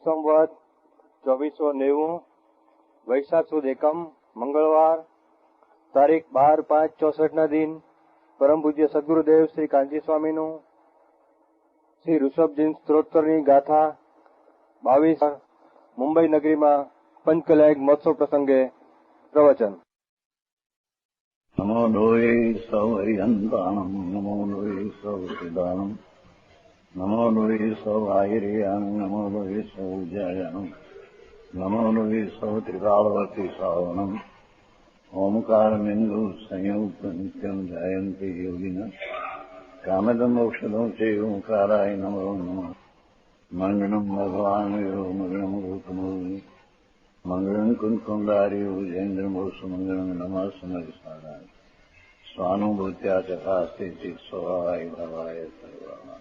સંવત 2490 વૈશાખ સુદ એકમ મંગળવાર તારીખ 12/5/64 દિન પરમ પૂજ્ય સદગુરુદેવ શ્રી કાંચી સ્વામીનું શ્રી ઋષભજીન સ્ત્રોત્તરની ગાથા 22 મુંબઈ નગરીમાં પંચકલ્યાણિક મહોત્સવ પ્રસંગે પ્રવચન. નમો લોહે સૌ હરિહંતાણમ નમો લોહે સૌ સિદાનમ નમો લોહે સૌ આયર્યાણમ નમો લોહે સૌ જયાણમ નમો લોહે સૌ ત્રિકાળવતી શ્રાવણમ ઓમકારમિંદુ સંયુક્ત નિત્યમ જયંતિ યોગિન કામદમોક્ષદો ચે ઓંકારાય નમો નમઃ. મંગળમ ભગવાન મંગળમ ગૌતમોની મંગળમ કુંકુંડારી ઉજેન્દ્રમોષ મંગળમ નમઃ સમરિસારાય સ્વાનુભૂત્યા ચકાસ્તે સ્વભાવાય ભવાય સર્વાના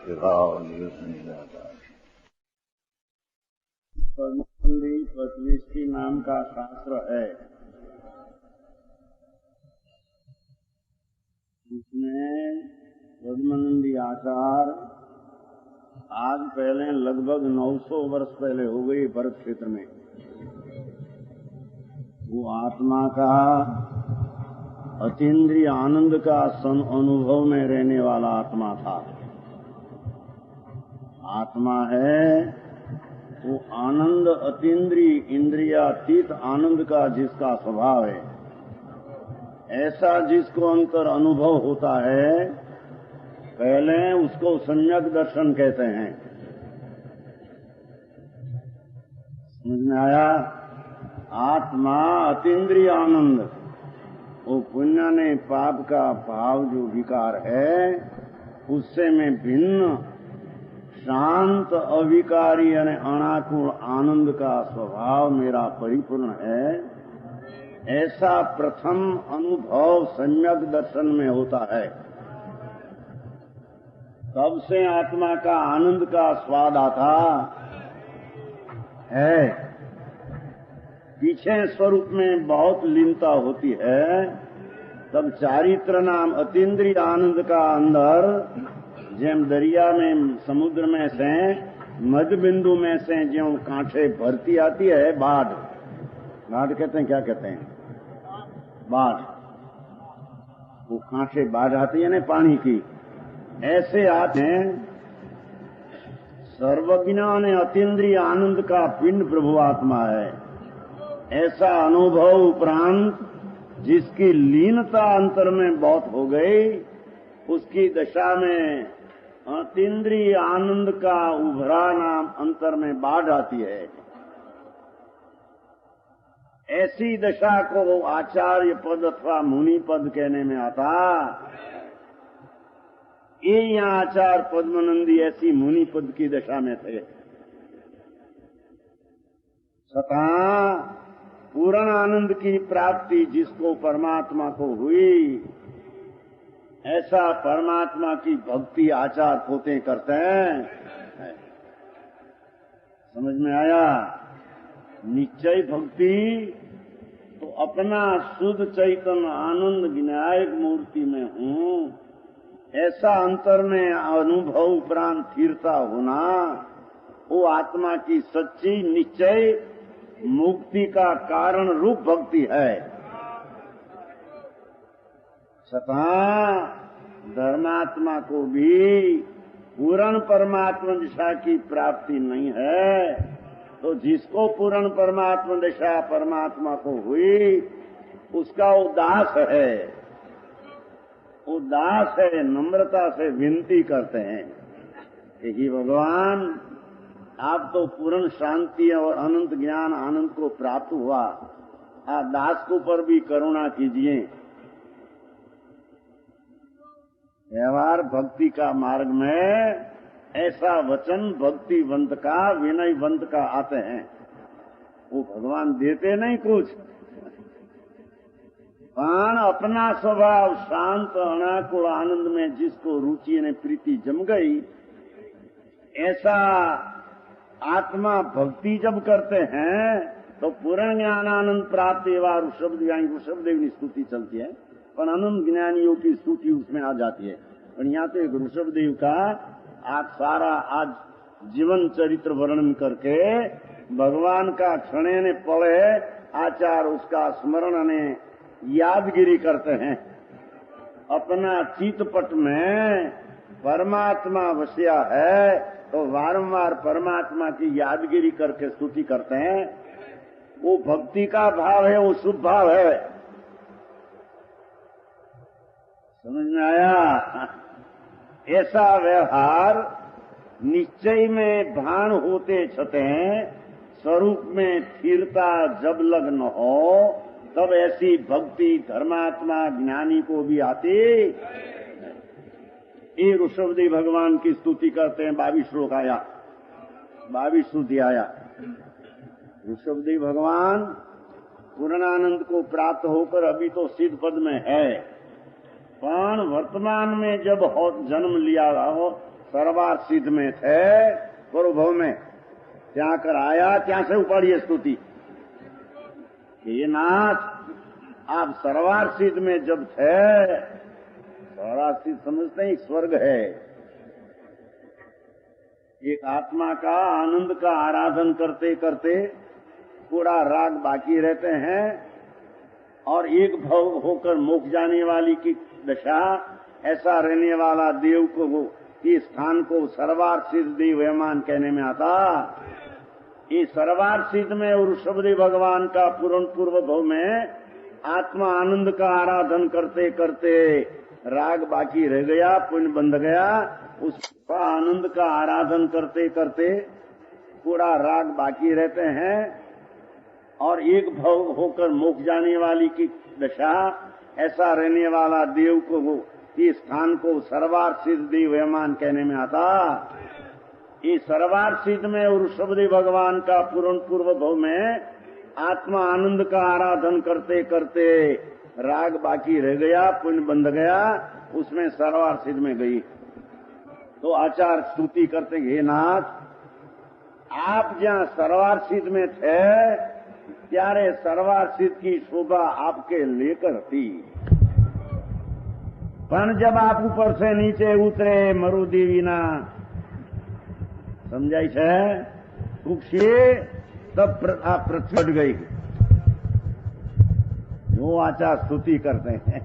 વિભાવ निदाता. 25 नाम का शास्त्र है. इसमें पद्मनंदी आचार्य आज पहले लगभग 900 वर्ष पहले हो गई भरत क्षेत्र में. वो आत्मा का अतीन्द्रिय आनंद का अनुभव में रहने वाला आत्मा था. आत्मा है वो आनंद अतीन्द्रिय इंद्रियातीत आनंद का जिसका स्वभाव है, ऐसा जिसको अंतर अनुभव होता है पहले उसको सम्यक दर्शन कहते हैं. समझ में आया? आत्मा अतीन्द्रिय आनंद वो पुण्य ने पाप का भाव जो विकार है उससे में भिन्न शांत अविकारी और अनाकुल आनंद का स्वभाव मेरा परिपूर्ण है, ऐसा प्रथम अनुभव सम्यक दर्शन में होता है. तब से आत्मा का आनंद का स्वाद आता है. पीछे स्वरूप में बहुत लीनता होती है. तब चारित्र नाम अतीन्द्रिय आनंद का अंदर जेम दरिया में समुद्र में से मध्य बिंदु में से जो कांठे भरती आती है बाढ़, बाढ़ कहते हैं, क्या कहते हैं? बाढ़. वो कांठे बाढ़ आती है ना पानी की, ऐसे आते हैं. सर्वज्ञान अतीन्द्रिय आनंद का पिंड प्रभु आत्मा है. ऐसा अनुभव उपरांत जिसकी लीनता अंतर में बहुत हो गई, उसकी दशा में अतीन्द्रिय आनंद का उभरा नाम अंतर में बाढ़ आती है. ऐसी दशा को आचार्य पद अथवा मुनि पद कहने में आता. ये यहाँ आचार्य पद्मनंदी ऐसी मुनि पद की दशा में थे. सता पूर्ण आनंद की प्राप्ति जिसको परमात्मा को हुई, ऐसा परमात्मा की भक्ति आचार पोते करते हैं. समझ में आया? निश्चय भक्ति तो अपना शुद्ध चैतन्य आनंद विनायक मूर्ति में हूँ, ऐसा अंतर में अनुभव उपरांत स्थिरता होना, वो आत्मा की सच्ची निश्चय मुक्ति का कारण रूप भक्ति है. सता धर्मात्मा को भी पूर्ण परमात्मा दिशा की प्राप्ति नहीं है, तो जिसको पूर्ण परमात्मा दिशा परमात्मा को हुई उसका उदास है. उदास है, नम्रता से विनती करते हैं कि हे भगवान, आप तो पूर्ण शांति और अनंत ज्ञान आनंद को प्राप्त हुआ, आप दास को पर भी करुणा कीजिए. व्यवहार भक्ति का मार्ग में ऐसा वचन भक्तिवंत का विनयवंत का आते हैं. वो भगवान देते नहीं कुछ, पर अपना स्वभाव शांत अनाकुल आनंद में जिसको रुचि ने प्रीति जम गई, ऐसा आत्मा भक्ति जब करते हैं तो पूर्ण ज्ञान आनंद प्राप्ति एवं ऋषभदेव की स्तुति चलती है, पर अनंत ज्ञानियों की स्तुति उसमें आ जाती है. और यहाँ तो एक ऋषभदेव का आज सारा आज जीवन चरित्र वर्णन करके भगवान का क्षणे ने पड़े आचार उसका स्मरण ने यादगिरी करते हैं। अपना चितपट में परमात्मा वसिया है तो वारंवार परमात्मा की यादगिरी करके स्तुति करते हैं। वो भक्ति का भाव है, वो शुभ भाव है। समझ में आया? ऐसा व्यवहार निश्चय में भान होते छते स्वरूप में स्थिरता जब लग्न हो तब ऐसी भक्ति धर्मात्मा ज्ञानी को भी आती। ये ऋषभदेव भगवान की स्तुति करते हैं। 22 श्लोक आया, 22 स्तुति आया। ऋषभदेव भगवान पूर्णानंद को प्राप्त होकर अभी तो सिद्ध पद में है, पर वर्तमान में जब जन्म लिया हो सर्वार सिद्ध में थे पूर्व में, क्या कर आया, क्या से ऊपर ये स्तुति ये नाथ आप सर्वार सिद्ध में जब थे, सर्वार सिद्ध समझते हैं स्वर्ग है। एक आत्मा का आनंद का आराधन करते करते पूरा राग बाकी रहते हैं और एक भव होकर मोक्ष जाने वाली की दशा, ऐसा रहने वाला देव को इस स्थान को सर्वार सिद्ध देव यमान कहने में आता। ये सर्वार सिद्ध में ऋषभदेव भगवान का पूर्ण पूर्व भव में आत्मा आनंद का आराधन करते करते राग बाकी रह गया, पुण्य बंध गया। उसका आनंद का आराधन करते करते पूरा राग बाकी रहते हैं और एक भव होकर मोक्ष जाने वाली की दशा, ऐसा रहने वाला देव को इस स्थान को सर्वार सिद्ध देव यमान कहने में आता। ये सर्वार सिद्ध में ऋषभदेव भगवान का पूर्ण पूर्व भव में आत्मा आनंद का आराधन करते करते राग बाकी रह गया, पुण्य बंध गया, उसमें सर्वार सिद्ध में गई। तो आचार्य स्तुति करते, हे नाथ आप जहाँ सर्वार सिद्ध में थे त्यारे सर्वार सिद्ध की शोभा आपके लेकर थी, पर जब आप ऊपर से नीचे उतरे मरुदेवीना समझाई है कुक्षी, तब आप पृथ्वी हट गई। जो आचार स्तुति करते हैं,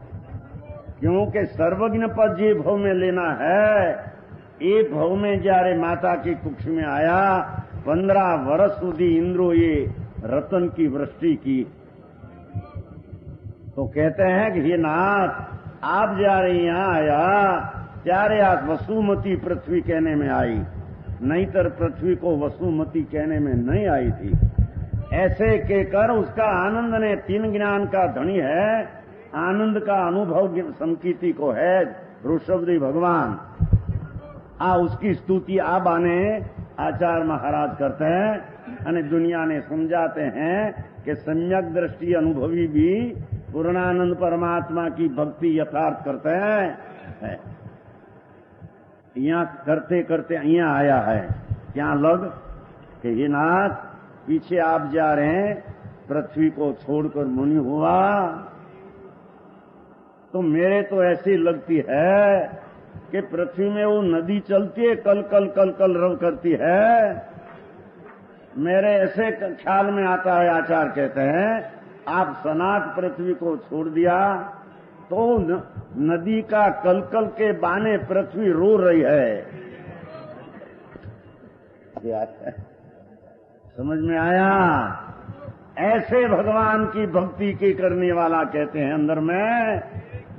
क्योंकि सर्वज्ञ पद जी भव में लेना है। ये भव में जारे माता की कुक्ष में आया, 15 वर्ष सुधी इंद्रो ये रतन की वृष्टि की। तो कहते हैं कि हे नाथ आप जारे यहाँ आया त्यारे आप वसुमती पृथ्वी कहने में आई, नहीं तर पृथ्वी को वसुमती कहने में नहीं आई थी। ऐसे कहकर उसका आनंद ने 3 ज्ञान का धनी है, आनंद का अनुभव संकीर्ति को है ऋषभदेव भगवान। उसकी स्तुति आबाने आचार्य महाराज करते हैं और दुनिया ने समझाते हैं कि सम्यक दृष्टि अनुभवी भी पूर्णानंद परमात्मा की भक्ति यथार्थ करते हैं। यहाँ करते करते यहाँ आया है, क्या लग कि हे नाथ पीछे आप जा रहे हैं, पृथ्वी को छोड़कर मुनि हुआ। तो मेरे तो ऐसी लगती है कि पृथ्वी में वो नदी चलती है, कल कल कल कल रव करती है। मेरे ऐसे ख्याल में आता है, आचार्य कहते हैं आप सनात पृथ्वी को छोड़ दिया तो नदी का कलकल के बाने पृथ्वी रो रही है। समझ में आया? ऐसे भगवान की भक्ति की करने वाला कहते हैं अंदर में,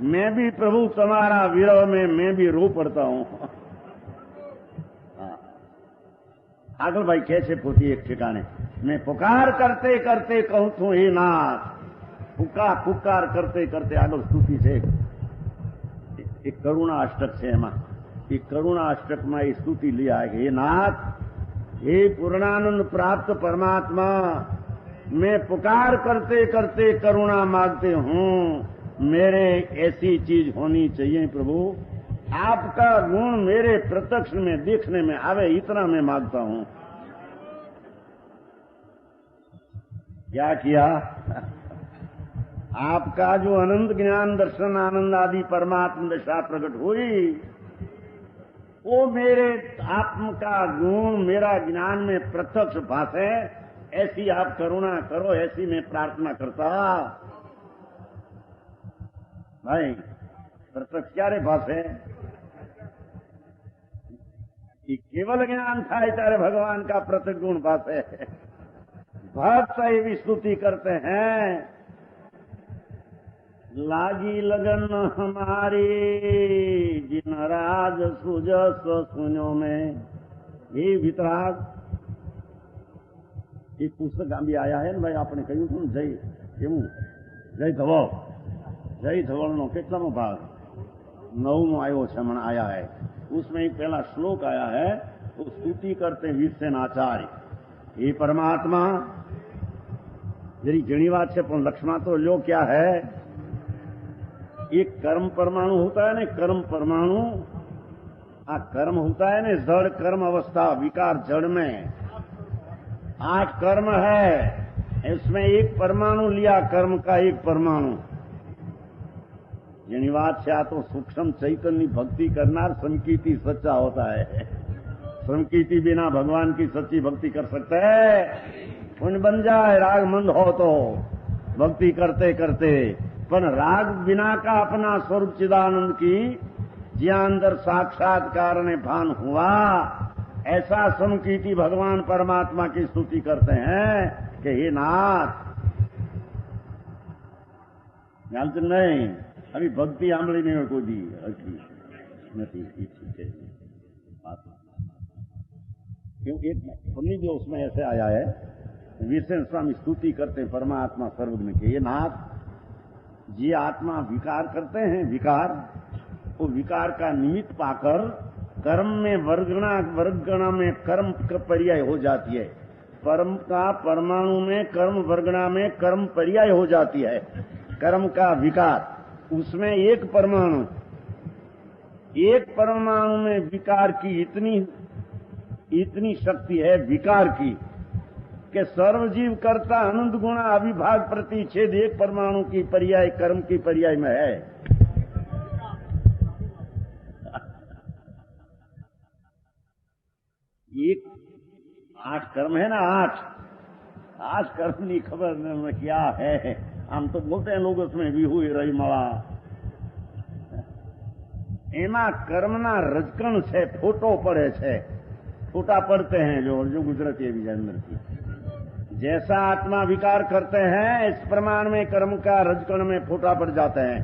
मैं भी प्रभु तुम्हारा विरह में मैं भी रो पड़ता हूं। आगल भाई कैसे पोती एक ठिकाने, मैं पुकार करते करते कहूं तू हे नाथ, पुकार करते करते आगल स्तुति से एक करुणा अष्टक से एक करुणा अष्टक में ये स्तुति लिया है। हे नाथ, हे पूर्णानंद प्राप्त परमात्मा, मैं पुकार करते करते करुणा मांगते हूं, मेरे ऐसी चीज होनी चाहिए प्रभु, आपका गुण मेरे प्रत्यक्ष में देखने में आवे, इतना मैं मांगता हूं। क्या किया? आपका जो अनंत ज्ञान दर्शन आनंद आदि परमात्मा दशा प्रकट हुई, वो मेरे आत्म का गुण मेरा ज्ञान में प्रत्यक्ष भाषे, ऐसी आप करुणा करो, ऐसी मैं प्रार्थना करता। भाई प्रत्यक्ष क्या रे भाषे, ये केवल ज्ञान था तारे भगवान का प्रत्यक्ष गुण भाषे। भक्त एवी स्तुति करते हैं, लागी लगन हमारी जिन राज सुजस सुनो में। ये वितराग एक पुस्तक आंबी आया है भाई, आपने कहू थू जय केवं जय धवल, जय धवल नो કેટલામો भाग 9મો आयो છે मन आया है। उसमें एक पहला श्लोक आया है, वो स्तुति करते विश्वन आचार्य। ये परमात्मा जरी जनी बात है, पर लक्ष्मण तो लो क्या है, एक कर्म परमाणु होता है ना, कर्म परमाणु, आ कर्म होता है ना जड़ कर्म अवस्था, विकार जड़ में 8 कर्म है, इसमें एक परमाणु लिया कर्म का, एक परमाणु। यानी बात से आ तो सूक्ष्म चैतन्य भक्ति करना संकीर्ति सच्चा होता है। संकीर्ति बिना भगवान की सच्ची भक्ति कर सकते है? पुण्य बन जाए राग मंद हो तो भक्ति करते करते, पर राग बिना का अपना स्वरूप चिदानंद की ज्या अंदर साक्षात्कार ने भान हुआ, ऐसा संकीर्ति भगवान परमात्मा की स्तुति करते हैं कि हे नाथ। जानते नहीं, अभी भक्ति आंबली नहीं हो कोई नहीं, क्योंकि एक पुण्य जो उसमें ऐसे आया है, विष्णु स्वामी स्तुति करते हैं परमात्मा सर्वज्ञ के। ये नाथ जी आत्मा विकार करते हैं, विकार, वो विकार का निमित्त पाकर कर्म में वर्गणा में कर्म का पर्याय हो जाती है। कर्म का परमाणु में कर्म वर्गणा में कर्म पर्याय हो जाती है। कर्म का विकार, उसमें एक परमाणु में विकार की इतनी शक्ति है विकार की, कि सर्वजीव कर्ता अनंत गुणा अविभाग प्रतिच्छेद एक परमाणु की पर्याय कर्म की पर्याय में है। एक 8 कर्म है ना, 8 कर्म नहीं खबर में क्या है। हम तो बोलते हैं लोग उसमें विहू रही मवा, एमा कर्मना रजकण छे, फोटो पड़े छे, फोटा पड़ते हैं जो गुजरती है अंदर की। जैसा आत्मा विकार करते हैं, इस प्रमाण में कर्म का रजकण में फोटा पड़ जाते हैं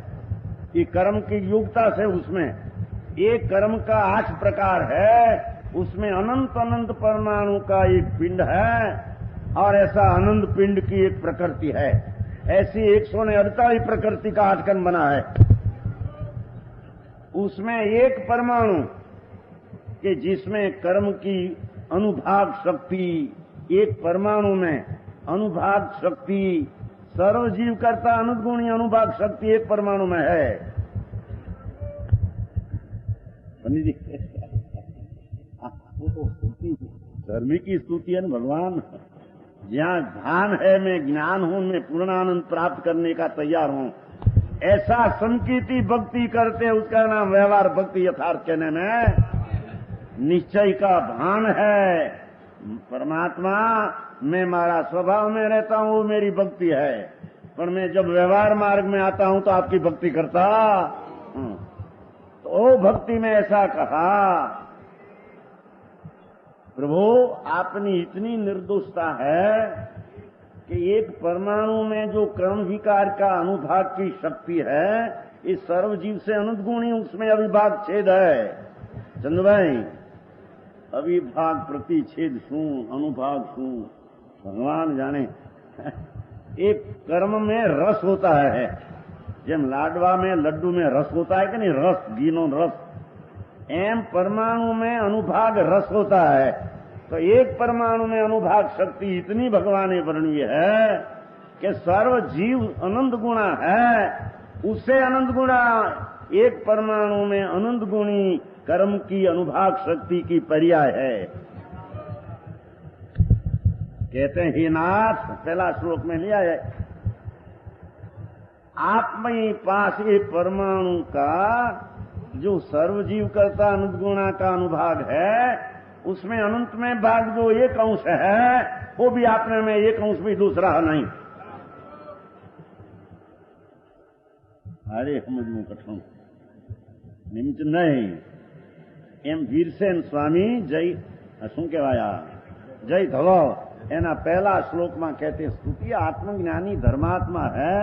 कि कर्म की योग्यता से उसमें एक कर्म का 8 प्रकार है, उसमें अनंत अनंत परमाणु का एक पिंड है, और ऐसा अनंत पिंड की एक प्रकृति है। ऐसी 148 प्रकृति का 8 कर्म बना है। उसमें एक परमाणु कि जिसमें कर्म की अनुभाग शक्ति, एक परमाणु में अनुभाग शक्ति, सर्वजीव कर्ता अनुगुणी अनुभाग शक्ति एक परमाणु में है। वो तो स्तुति, धर्मी की स्तुति है न भगवान। जहाँ ध्यान है मैं ज्ञान हूं, मैं पूर्णानंद प्राप्त करने का तैयार हूं, ऐसा संकीर्ति भक्ति करते, उसका नाम व्यवहार भक्ति यथार्थ कहने में निश्चय का भान है। परमात्मा मैं मारा स्वभाव में रहता हूं, वो मेरी भक्ति है, पर मैं जब व्यवहार मार्ग में आता हूं तो आपकी भक्ति करता। तो भक्ति में ऐसा कहा, प्रभु आपनी इतनी निर्दोषता है कि एक परमाणु में जो कर्म विकार का अनुभाग की शक्ति है, इस सर्वजीव से अनंत गुणी, उसमें अविभाग छेद है। चंदू भाई, अविभाग प्रतिच्छेद शू, अनुभाग शू, भगवान जाने। एक कर्म में रस होता है, जब लाडवा में लड्डू में रस होता है कि नहीं, रस, घीनो रस, एम परमाणु में अनुभाग रस होता है। तो एक परमाणु में अनुभाग शक्ति इतनी भगवान ने वर्णी है कि सर्व जीव अनंत गुणा है, उससे अनंत गुणा एक परमाणु में अनंत गुणी कर्म की अनुभाग शक्ति की पर्याय है। कहते हैं हे नाथ, पहला श्लोक में लिया है, आप में पास ये परमाणु का जो सर्वजीव कर्ता अनुगुणा का अनुभाग है, उसमें अनंत में भाग जो एक अंश है, वो भी आपने में एक अंश भी दूसरा नहीं। अरे समझવું કઠણ નિમિત્ત નહીં। એમ વીરસેન સ્વામી જય શું કહેવાય જય ધવો એના પહેલા શ્લોકમાં कहते स्तुति आत्मज्ञानी धर्मात्मा है,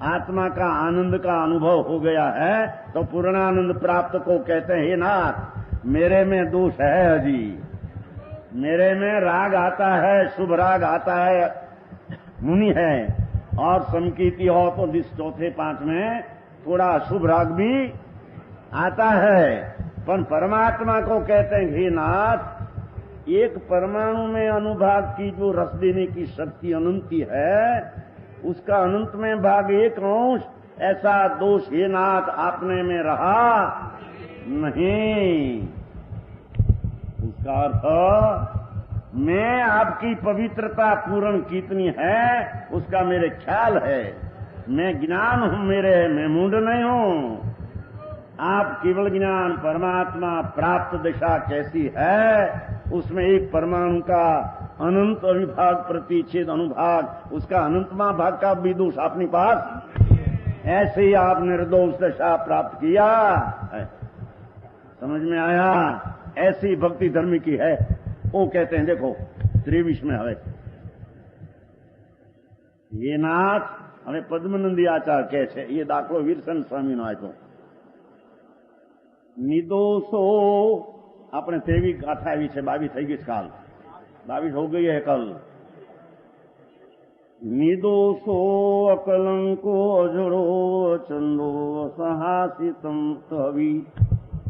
आत्मा का आनंद का अनुभव हो गया है तो पूर्णानंद प्राप्त को कहते हैं। हे नाथ, मेरे में दोष है, अजी मेरे में राग आता है, शुभ राग आता है, मुनि है, और समकीर्ति हो तो जिस चौथे पांच में थोड़ा शुभ राग भी आता है। पर परमात्मा को कहते हैं हे नाथ, एक परमाणु में अनुभाग की जो रस देने की शक्ति अनंती है, उसका अनंत में भाग एक अंश, ऐसा दोष हे नाथ आपने में रहा नहीं। उसका अर्थ मैं आपकी पवित्रता पूर्ण कितनी है उसका मेरे ख्याल है। मैं ज्ञान हूं, मैं मूड नहीं हूं। आप केवल ज्ञान परमात्मा प्राप्त दिशा कैसी है, उसमें एक परमाणु का अनंत अविभाग प्रतिच्छेद अनुभाग, उसका अनंतमा भाग का भी दोष अपने पास, ऐसे ही आप निर्दोष दशा प्राप्त किया है। समझ में आया? ऐसी भक्ति धर्म की है। वो कहते हैं देखो 23 में हवे ये नाथ हमें पद्मनंदी आचार कहे छे, ये दाखलो वीरसन स्वामी नो आप्यो। निर्दोषो अपने 23 गाथा आई है, 22 થઈ ગઈ કાલ, 22 हो गई है कल। निर्दोषो अकलंको अजड़ो चंदो सहासितम कवि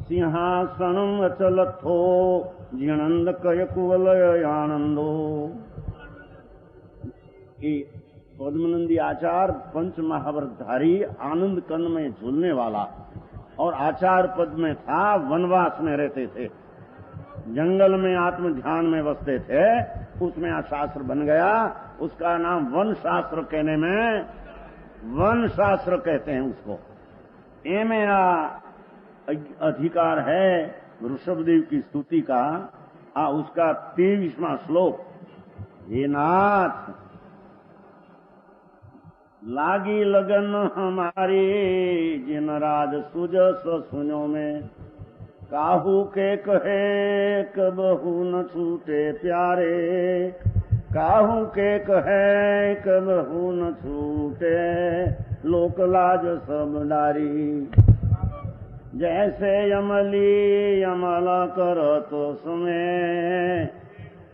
सिंहासनम अचलथो जिनंद कय कुवलय आनंदो। पद्मनंदी आचार पंच महाव्रतधारी आनंद कंद में झूलने वाला, और आचार पद में था, वनवास में रहते थे, जंगल में आत्म ध्यान में बसते थे, उसमें आ शास्त्र बन गया। उसका नाम वन शास्त्र कहने में, वन शास्त्र कहते हैं उसको। एमे अधिकार है ऋषभदेव की स्तुति का, उसका 23वां श्लोक। हे नाथ, लागी लगन हमारी जिन राज सुजस सुनो में, काहू के कहे कबहू न छूटे प्यारे, काहू के कहे कबहू न छूटे लोक लाज सब डारी। जैसे यमली यमल करत समय,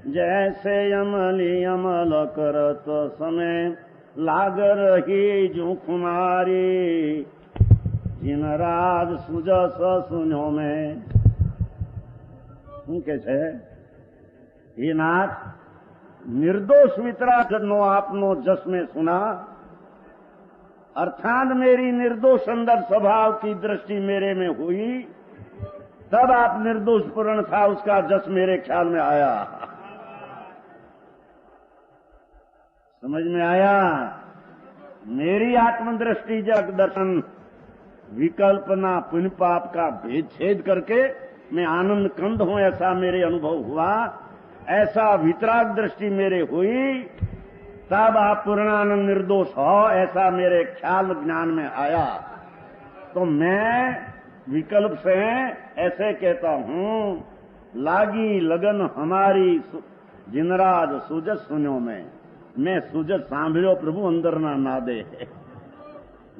जैसे यमली यमल करत समय, लाग रही जो कुमारी जिन राज सुजस सुनो में। શું કે છે? हे नाथ, निर्दोष वितराग नो आपनो जस में सुना, अर्थात मेरी निर्दोष अंदर स्वभाव की दृष्टि मेरे में हुई, तब आप निर्दोष पूर्ण था उसका जस मेरे ख्याल में आया। समझ में आया? मेरी आत्मदृष्टि जग दर्शन विकल्पना पुण्य पाप का भेद छेद करके मैं आनंद कंद हूं, ऐसा मेरे अनुभव हुआ। ऐसा वितराग दृष्टि मेरे हुई, तब आप पूर्णानंद निर्दोष हो, ऐसा मेरे ख्याल ज्ञान में आया। तो मैं विकल्प से ऐसे कहता हूं, लागी लगन हमारी जिनराज सुजस सुनो में। मैं सुजस सांभळ्यो प्रभु अंदर ना नादे।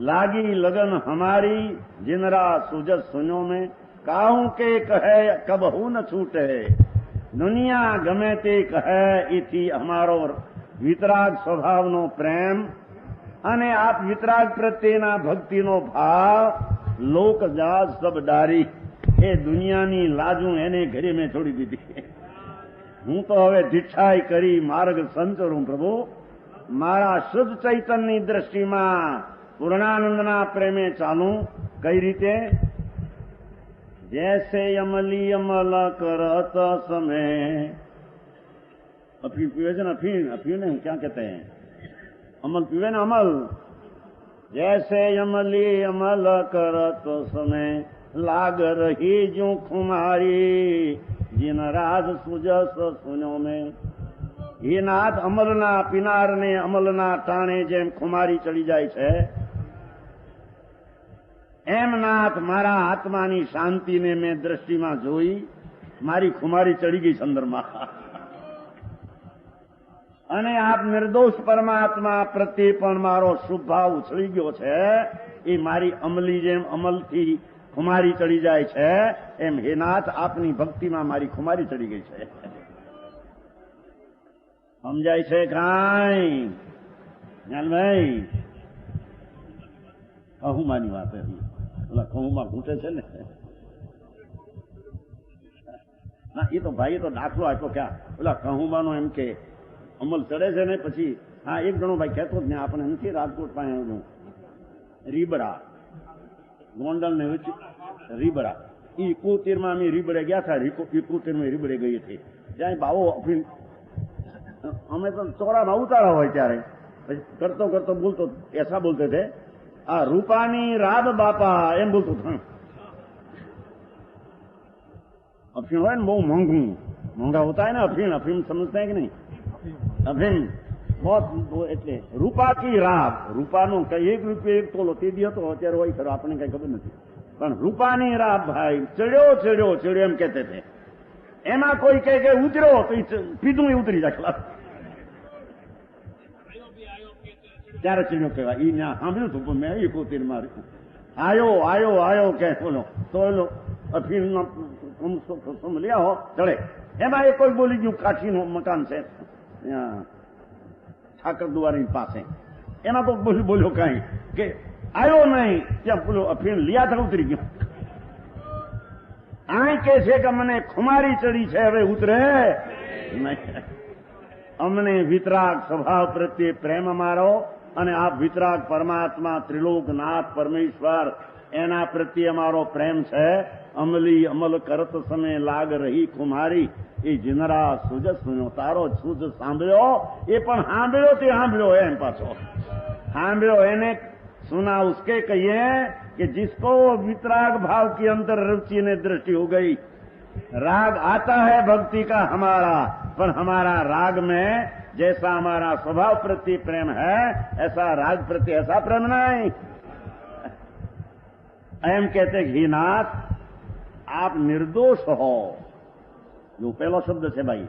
लागी लगन हमारी जिनरा सुजस सुनो में, काहू के कहे कबहू न छूटे। दुनिया गमे ते कहे इथी हमारो वितराग स्वभावनो प्रेम, अने आप वितराग प्रत्येना भक्तिनो भाव लोक जाज सब डारी। ए दुनियानी लाजू एने घरे में छोड़ी दीधी। हूँ तो हवे दीक्षाई करी मार्ग संचरूं प्रभु। मारा शुद्ध चैतन्य दृष्टि में पूर्णानंदना प्रेमे चालू। कई रीते? जैसे यमली यमल करत समय, अफीम पीवे ना, अफीम नहीं क्या कहते हैं, अमल पीवे ना, अमल। जैसे यमली यमल करत समय, लाग रही जो खुमारी जिन राज सुजस सुनो में। हे नाथ, અમલના પિનારને અમલના ટાણે જેમ ખુમારી ચડી જાય છે, એમ નાથ મારા આત્માની શાંતિને મેં દ્રષ્ટિમાં જોઈ, મારી ખુમારી ચડી ગઈ ચંદ્રમાં. અને આપ નિર્દોષ પરમાત્મા પ્રત્યે પણ મારો શુભ ભાવ ઉછળી ગયો છે. એ મારી અમલી જેમ અમલથી ખુમારી ચડી જાય છે, એમ હે નાથ આપની ભક્તિમાં મારી ખુમારી ચડી ગઈ છે. સમજાય છે કાંઈ જ્ઞાનભાઈ? કહુમાની વાત ઓલા કહુમાં ઘૂંટે છે ને, ના એ તો ભાઈ તો દાખલો આપ્યો ક્યાં ઓલા કહુમાનો એમ કે અમલ ચડે છે ને પછી. હા, એક જણો ભાઈ કહેતો જ ને, આપણે નથી રાજકોટ પાસે રીબડા ગોંડલ ને રીબડા, 71 અમે રીબડે ગયા હતા. 71 રીબડે ગઈ હતી. ત્યાં બાવો અમે તો ચોરામાં ઉતારા હોય ત્યારે કરતો કરતો બોલતો ऐसा बोलते थे, આ રૂપાની રાબ બાપા એમ બોલતો था. अफीम है ना, बहुत महंगा होता है ना अफीम. अफीम समझते हैं कि नहीं? अफीम बहुत એટલે રૂપા કી રાબ, રૂપાનો કઈ 1 રૂપિયો 1 તોલો તે દી હતો, અત્યારે હોય ખરો આપણને કઈ ખબર નથી. પણ રૂપાની રાબ ભાઈ ચડ્યો ચડ્યો ચડ્યો એમ કહેતે છે. એમાં કોઈ કહે કે ઉતર્યો તો પીધું એ ઉતરી જાય. ત્યારે ચીડ્યો કહેવાય. એ ત્યાં સાંભળ્યું હતું પણ મેં 71 આયો આયો આયો કે બોલો તો એલો અફીણનો લ્યા હો ચડે. એમાં એ કોઈ બોલી ગયું, કાઠીનું મકાન છે ઠાકર દુવારી પાસે, એમાં તો બોલ્યો કાંઈ કે આવ્યો નહીં, ત્યાં બોલો અફીણ લિયા થયું ઉતરી ગયું. આ કે છે કે મને ખુમારી ચડી છે, હવે ઉતરે નહીં. અમને વિતરાગ સ્વભાવ પ્રત્યે પ્રેમ અમારો અને આ વિતરાગ પરમાત્મા ત્રિલોકનાથ પરમેશ્વર એના પ્રત્યે અમારો પ્રેમ છે. અમલી અમલ કરત સમય લાગ રહી ખુમારી એ જીનરા સુજ સુનો. તારો સુજ સાંભળ્યો, એ પણ સાંભળ્યો તે સાંભળ્યો એમ પાછો સાંભળ્યો એને सुना उसके कहिए कि जिसको वितराग भाव की अंतर रुचि ने दृष्टि हो गई, राग आता है भक्ति का हमारा, पर हमारा राग में जैसा हमारा स्वभाव प्रति प्रेम है ऐसा राग प्रति ऐसा प्रेम नहीं. एम कहते ही नाथ आप निर्दोष हो. जो पहला शब्द है भाई,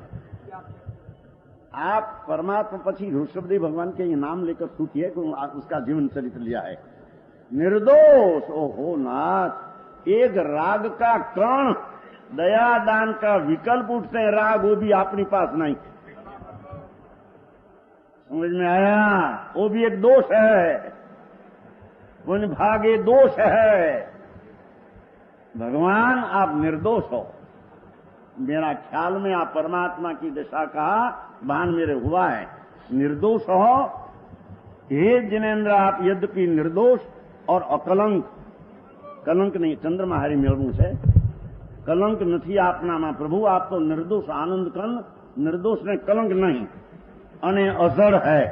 आप परमात्मा पछी ऋषभदेव भगवान के ये नाम लेकर स्तुति है कि उसका जीवन चरित्र लिया है. निर्दोष ओहो नाथ, एक राग का कण दया दान का विकल्प उठते हैं, राग वो भी अपने पास नहीं. समझ में आया? वो भी एक दोष है, उन भागे दोष है. भगवान आप निर्दोष हो. मेरा ख्याल में आप परमात्मा की दशा का भान मेरे हुआ है. निर्दोष हो हे जिनेन्द्र, आप यद्यपि निर्दोष और अकलंक, कलंक नहीं, चंद्रमा हारी मेळવું છે, कलंक નથી આપનામાં પ્રભુ. आप तो निर्दोष आनंद कंद, निर्दोष ने कलंक नहीं, અને અજળ है.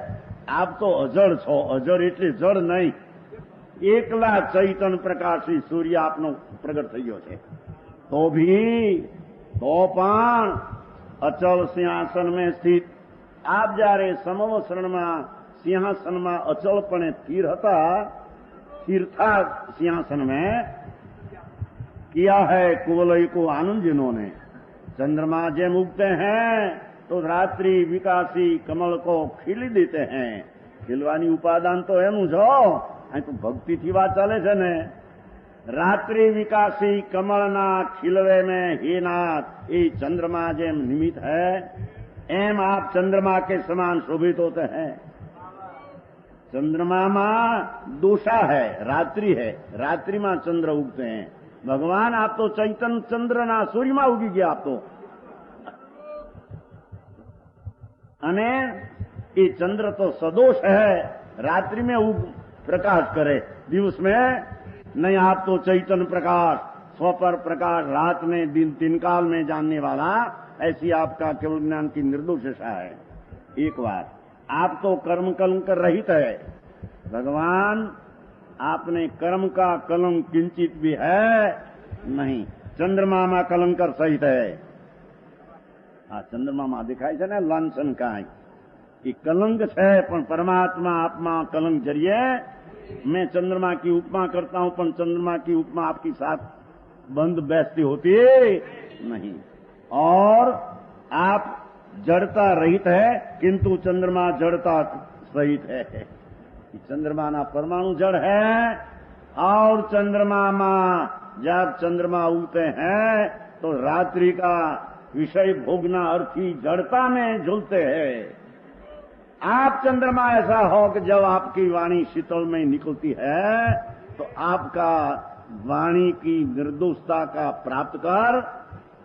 आप तो અજળ છો. અજળ એટલે જળ નહીં, એકલા ચૈતન પ્રકાશી સૂર્ય આપનો પ્રગટ થઈ ગયો છે. તો भी तो પણ અચલ સિંહાસન में स्थित आप જ્યારે સમવસરણમાં સિંહાસનમાં અચલપણે સ્થિર હતા, स्थिर था सिंहासन में, किया है कुवलय को आनंद जिन्होंने. चंद्रमा जेम उगते हैं तो रात्रि विकासी कमल को खिली देते हैं. खिलवानी उपादान तो एनु जो અહીં તો ભક્તિથી વાત ચાલે છે ને. रात्रि विकासी कमलना खिलवे में हे नाथ ये चंद्रमा जेम निमित है, एम आप चंद्रमा के समान शोभित होते हैं. चंद्रमा में दोषा है, रात्रि है, रात्रि में चंद्र उगते हैं. भगवान आप तो चैतन्य चंद्र ना सूर्य में उगी गया आप तो. अने ये चंद्र तो सदोष है, रात्रि में प्रकाश करे, दिवस में नहीं. आप तो चैतन्य प्रकाश, स्वपर प्रकाश, रात में दिन काल में जानने वाला, ऐसी आपका केवल ज्ञान की निर्दोषता है. एक बार आप तो कर्म कलंक रहित है. भगवान आपने कर्म का कलंक किंचित भी है नहीं, चंद्रमा में कलंकर सहित है। आ चंद्रमा में दिखाई है ना लांछन का कि कलंक है, पण परमात्मा आपमा कलंक जरिए मैं चंद्रमा की उपमा करता हूं, पण चंद्रमा की उपमा आपकी साथ बंद बैठती होती नहीं। और आप जड़ता रहित है, किंतु चंद्रमा जड़ता सहित है। चंद्रमा ना परमाणु जड़ है, और चंद्रमा में जब चंद्रमा उगते हैं तो रात्रि का विषय भोगना अर्थी जड़ता में झूलते हैं। आप चंद्रमा ऐसा हो कि जब आपकी वाणी शीतल में निकलती है तो आपका वाणी की निर्दोषता का प्राप्त कर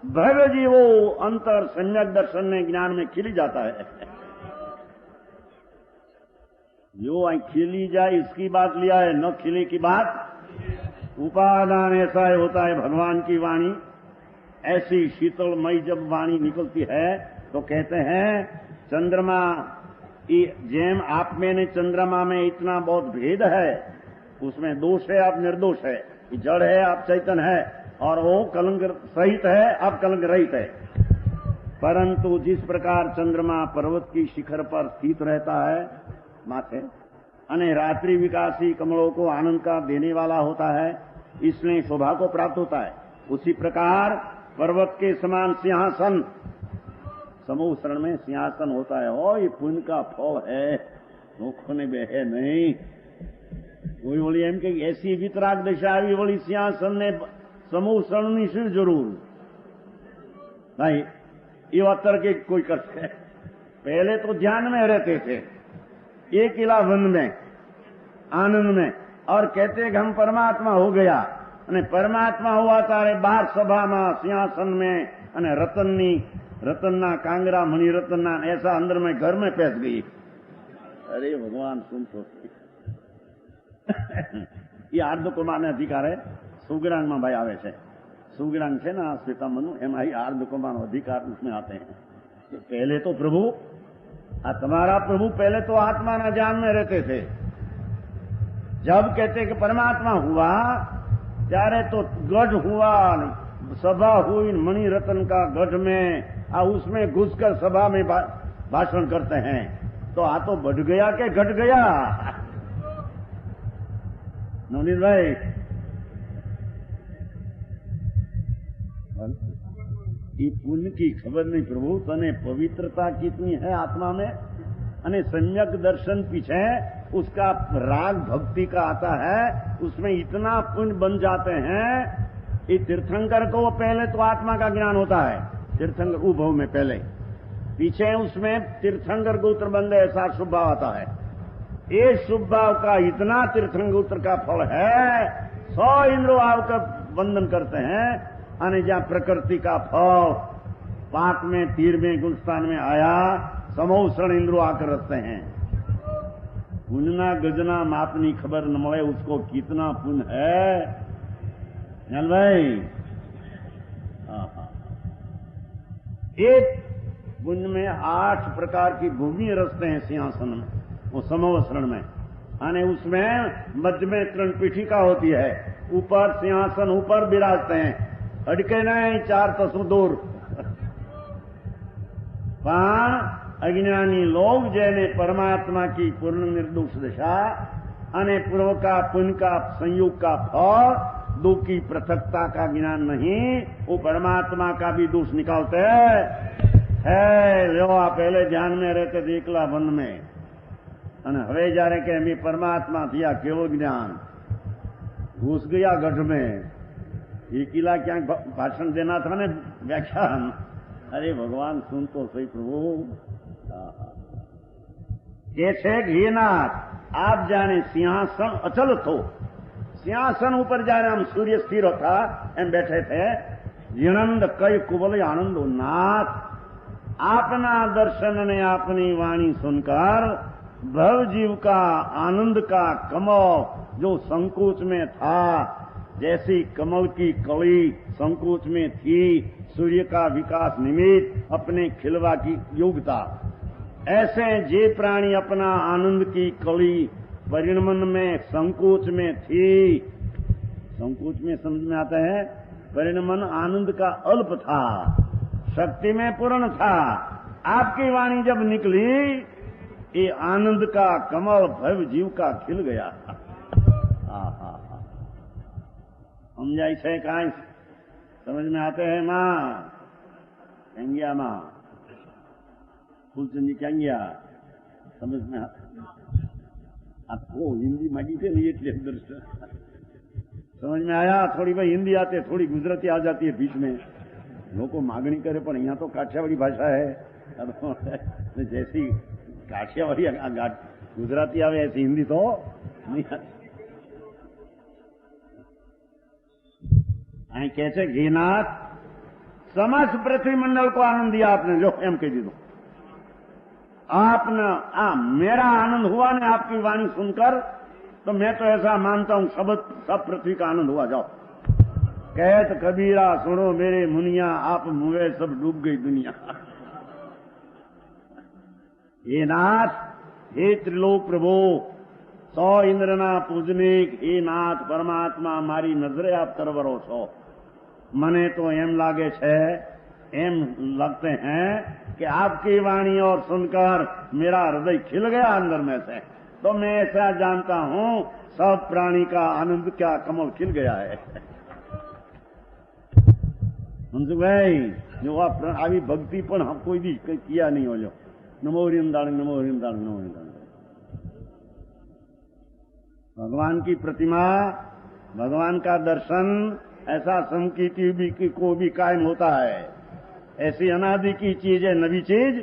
भव्य जीवो अंतर सम्यक दर्शन में ज्ञान में खिली जाता है। जो खिली जाए इसकी बात लिया है, न खिले की बात। उपादान ऐसा होता है भगवान की वाणी ऐसी शीतलमयी जब वाणी निकलती है तो कहते हैं चंद्रमा जेम आप में ने चंद्रमा में इतना बहुत भेद है, उसमें दोष है आप निर्दोष है, जड़ है आप चैतन्य है, और वो कलंक सहित है आप कलंक रहित है। परंतु जिस प्रकार चंद्रमा पर्वत की शिखर पर स्थित रहता है माथे, अने रात्रि विकासी कमलों को आनंद का देने वाला होता है, इसलिए शोभा को प्राप्त होता है, उसी प्रकार पर्वत के समान सिंहासन समूह शरण में सिंहासन होता है। ओ ये पुण्य का फल है, मुख ने बहे नहीं। कोई बोली एम के ऐसी वितराग दशा आई बोली सिंहासन ने समूह शरण नहीं सिर जरूर भाई ये अतर के कोई करते। पहले तो ध्यान में रहते थे एक किला वन में आनंद में, और कहते कि हम परमात्मा हो गया, અને પરમાત્મા हुआ तारे बाहर सभा में सिंहासन में અને रतनना कांगरा मणि रतनना ऐसा अंदर में घर में पैस गई। अरे भगवान सुन तो ये आर्ध कुमार ने अधिकार है सुगरांग में भाई आवे छे। सुगरांग है ना श्वेता मनु एम आर्ध कुमार अधिकार उसमें आते हैं। तो पहले तो प्रभु तुम्हारा प्रभु पहले तो आत्मा ना ज्ञान में रहते थे। जब कहते कि परमात्मा हुआ त्यारे तो गढ़ हुआ, सभा हुई मणि रतन का गढ़ में, उसमें घुसकर सभा में भाषण करते हैं। तो आ तो बढ़ गया कि घट गया नवनीत भाई? ये पुण्य की खबर नहीं प्रभु, तने पवित्रता कितनी है आत्मा में, अने सम्यक दर्शन पीछे उसका राग भक्ति का आता है, उसमें इतना पुण्य बन जाते हैं। ये तीर्थंकर को पहले तो आत्मा का ज्ञान होता है, तीर्थंकर उभव में पहले, पीछे उसमें तीर्थंकर गोत्र बंद ऐसा शुभ भाव आता है। ये शुभ भाव का इतना तीर्थंकर गोत्र का फल है, 100 इंद्र आवकर वंदन करते हैं, अने जहां प्रकृति का फल पाक में तीर में गुणस्थान में आया, समोषण इंद्रो आकर रखते हैं। पुण्यना गजना मापनी खबर न મળે उसको कितना पुण्य है। चल भाई एक पुण्य में 8 प्रकार की भूमि रचते हैं सिंहासन में, वो समोषण में, यानी उसमें मध्य में 3 पीठिका होती है, ऊपर सिंहासन ऊपर विराजते हैं, अड़के नहीं 4 तसु दूर। अज्ञानी लोग जेने परमात्मा की पूर्ण निर्दोष दशा अने पूर्व का पुण्य का संयोग का फल दो की पृथकता का ज्ञान नहीं, वो परमात्मा का भी दोष निकालते है। लो पहले ध्यान में रहते थे एकला वन में, अने हवे जारे के मैं परमात्मा थिया केवो ज्ञान घुस गया गढ़ में। ये किला क्या भाषण देना था ने व्याख्यान। अरे भगवान सुन तो सही प्रभु। ये नाथ आप जाने सिंहासन अचल थो, सिंहासन ऊपर जाने हम सूर्य स्थिर होता एम बैठे थे। जिनंद कई कुबल आनंद नाथ आपना दर्शन ने अपनी वाणी सुनकर भव जीव का आनंद का कमल जो संकोच में था, जैसी कमल की कली संकोच में थी, सूर्य का विकास निमित्त अपने खिलवा की योग्यता, ऐसे जे प्राणी अपना आनंद की कली परिणमन में संकोच में थी। संकोच में समझ में आता है परिणमन आनंद का अल्प था, शक्ति में पूर्ण था। आपकी वाणी जब निकली, ये आनंद का कमल भव जीव का खिल गया। समझाई छे काई समझ में आते हैं माँ? चंगिया माँ फूलचंदी चंगिया समझ में आपको हिंदी मांगी थे नहीं इसलिए अंदर से समझ में आया। थोड़ी भाई हिंदी आते, थोड़ी गुजराती आ जाती है बीच में। लोग को मांगनी करे, पर यहाँ तो काठियावाड़ी भाषा है। अब जैसी काठियावाड़ी गुजराती आवे ऐसी हिंदी तो नहीं आती। અહીં કહે છે ઘીનાથ समस्त पृथ्वी मंडल को आनंद दिया आपने, जो एम कह दीदो आपने मेरा आनंद हुआ ने आपकी वाणी सुनकर, तो मैं तो ऐसा मानता हूं सब पृथ्वी का आनंद हुआ। जाओ कहत कबीरा सुनो मेरे मुनिया, आप मुए सब डूब गई दुनिया। हे नाथ, हे त्रिलोक प्रभु, 100 इंद्રના પૂજનિક, हे नाथ परमात्मा, मारी नजरे आप तरवरो छो। मने तो एम लागे छे, एम लगते हैं कि आपकी वाणी और सुनकर मेरा हृदय खिल गया अंदर में से। तो मैं ऐसा जानता हूं सब प्राणी का आनंद क्या कमल खिल गया है। मनसुख भाई, जो आप આવી ભક્તિ પણ કોઈ દી किया नहीं हो। जो नमो हरिंदाण, नमो हरिंदाण, नमो हरिंदाण। भगवान की प्रतिमा, भगवान का दर्शन ऐसा संकीर्ति भी को भी कायम होता है। ऐसी अनादि की चीज है, नवी चीज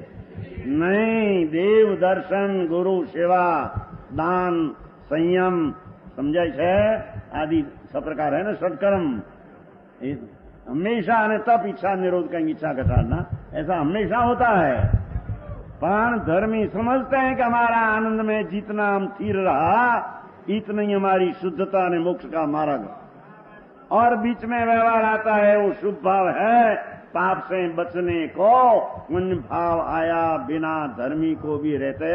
नहीं। देव दर्शन, गुरु सेवा, दान, संयम समझाय है आदि सब प्रकार है ना। सत्कर्म हमेशा ने तप इच्छा निरोध कहीं इच्छा घटाना, ऐसा हमेशा होता है। पर धर्मी समझते हैं कि हमारा आनंद में जितना हम स्थिर रहा, इतना ही हमारी शुद्धता ने मोक्ष का मार्ग। और बीच में व्यवहार आता है, वो शुभ भाव है पाप से बचने को। पुण्य भाव आया बिना धर्मी को भी रहते।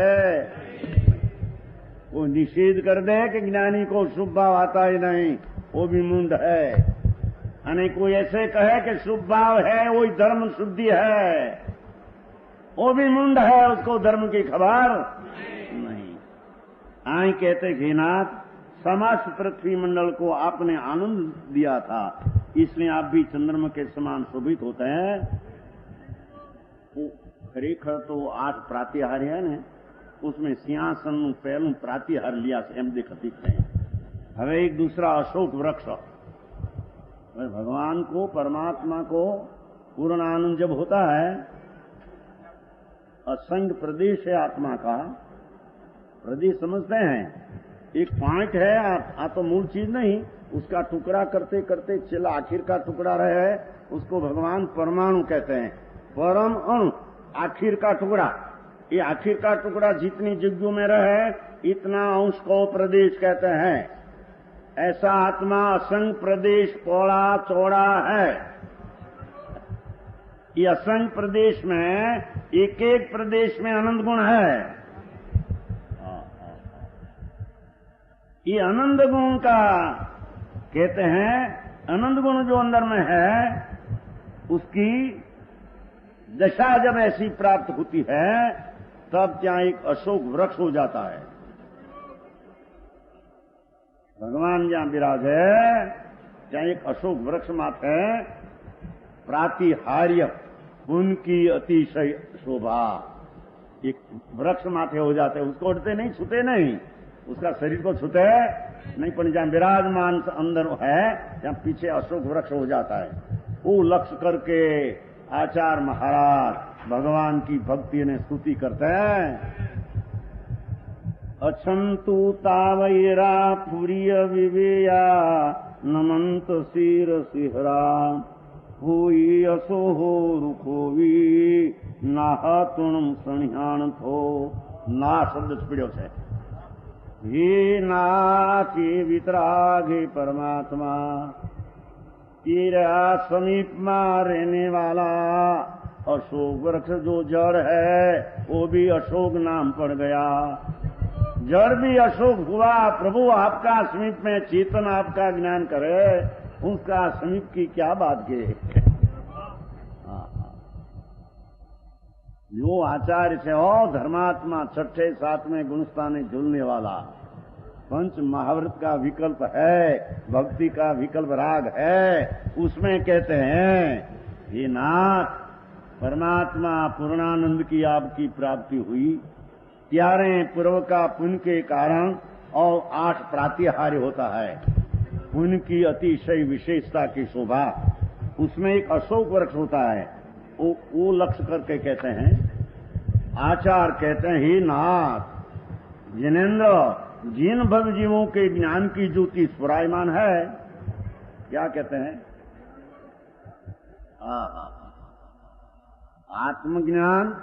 वो निषेध कर दे कि ज्ञानी को शुभ भाव आता ही नहीं, वो भी मुंड है। यानी कोई ऐसे कहे कि शुभ भाव है वही धर्म शुद्धि है, वो भी मुंड है, उसको धर्म की खबर नहीं। आई कहते घीनाथ, समस्त पृथ्वी मंडल को आपने आनंद दिया था, इसलिए आप भी चंद्रमा के समान शोभित होते हैं। खरेखर तो 8 प्रातिहार है ने, उसमें सिंहासन पहलू प्रातिहार लिया से एम देखती है। हवे एक दूसरा अशोक वृक्ष। भगवान को, परमात्मा को पूर्ण आनंद जब होता है, असंग प्रदेश है आत्मा का। प्रदेश समझते हैं, एक पॉइंट है, आ तो मूल चीज नहीं, उसका टुकड़ा करते करते चला आखिर का टुकड़ा रहे, उसको भगवान परमाणु कहते हैं। परम अणु, आखिर का टुकड़ा। ये आखिर का टुकड़ा जितनी जग्गों में रहे, इतना अंश को प्रदेश कहते हैं। ऐसा आत्मा असंग प्रदेश पौड़ा चौड़ा है। ये असंग प्रदेश में एक एक प्रदेश में आनंद गुण है। ये आनंद गुण का कहते हैं, आनंद गुण जो अंदर में है, उसकी दशा जब ऐसी प्राप्त होती है, तब क्या एक अशोक वृक्ष हो जाता है। भगवान जहां विराज है, क्या एक अशोक वृक्ष मात्र है। प्रातिहार्य उनकी अतिशय शोभा, एक वृक्ष माथे हो जाते, उसको उड़ते नहीं, छूते नहीं, उसका शरीर को छूते नहीं, पर जहां विराजमान अंदर है, जहां पीछे अशोक वृक्ष हो जाता है। वो लक्ष्य करके आचार्य महाराज भगवान की भक्ति ने स्तुति करते हैं। अछंतु तावैरा पुरिय विवेया नमंत शीर सिहरा हुई असोहो रुखोवी नाहा तुणम सणिहाण थो। ना शब्द पीड़ो છે। हे नाथ हे वितरागे परमात्मा, तेरा समीप में रहने वाला अशोक वृक्ष जो जड़ है, वो भी अशोक नाम पड़ गया। जड़ भी अशोक हुआ। प्रभु आपका समीप में चेतन आपका ज्ञान करे, उसका समीप की क्या बात के। जो आचार्य से हो धर्मात्मा छठे सातवें गुणस्थाने झूलने वाला, पंच महाव्रत का विकल्प है, भक्ति का विकल्प राग है, उसमें कहते हैं हे नाथ परमात्मा पूर्णानंद की आपकी प्राप्ति हुई, 11 पूर्व का पुण्य के कारण और 8 प्रातिहार्य होता है। पुण्य की अतिशय विशेषता की शोभा, उसमें एक अशोक वृक्ष होता है, वो लक्ष्य करके कहते हैं। आचार्य कहते हैं हे नाथ जिनेन्द्र, जिन भव जीवों के ज्ञान की ज्योति स्फुरायमान है, क्या कहते हैं, आत्मज्ञान,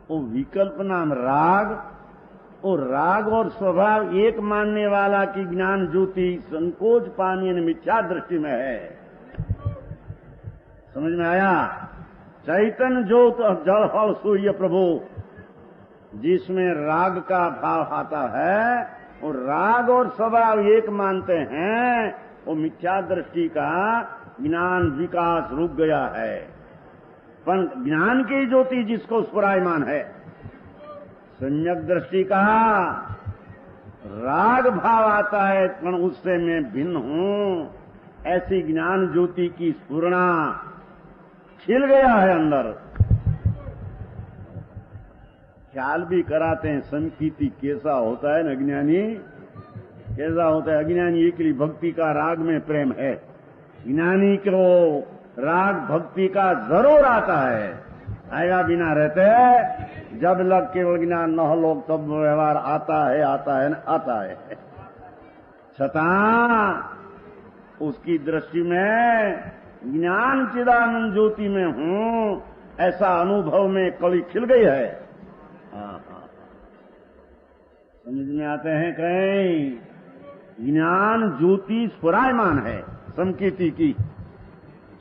वो विकल्प नाम राग, और राग और स्वभाव एक मानने वाला की ज्ञान ज्योति संकोच पानी मिथ्या दृष्टि में है। समझ में आया? चैतन्य ज्योत जल फल सूर्य प्रभु, जिसमें राग का भाव आता है और राग और स्वभाव एक मानते हैं, वो मिथ्या दृष्टि का ज्ञान विकास रुक गया है। पर ज्ञान की ज्योति जिसको स्फुरायमान है, सम्यक दृष्टि का राग भाव आता है, पर उससे मैं भिन्न हूं, ऐसी ज्ञान ज्योति की स्फुरना खिल गया है अंदर। ख्याल भी कराते हैं संकीर्ति कैसा होता है न अज्ञानी, कैसा होता है। अज्ञानी एक लिए भक्ति का राग में प्रेम है, ज्ञानी को राग भक्ति का जरूर आता है, आएगा बिना रहते है। जब लग केवल ज्ञान न हो लोग तब व्यवहार आता है, आता है न आता है। छता उसकी दृष्टि में ज्ञान चिदानंद ज्योति में हूं, ऐसा अनुभव में कली खिल गई है। समझ में आते हैं कहीं ज्ञान ज्योति स्फुरायमान है संकीर्ति की।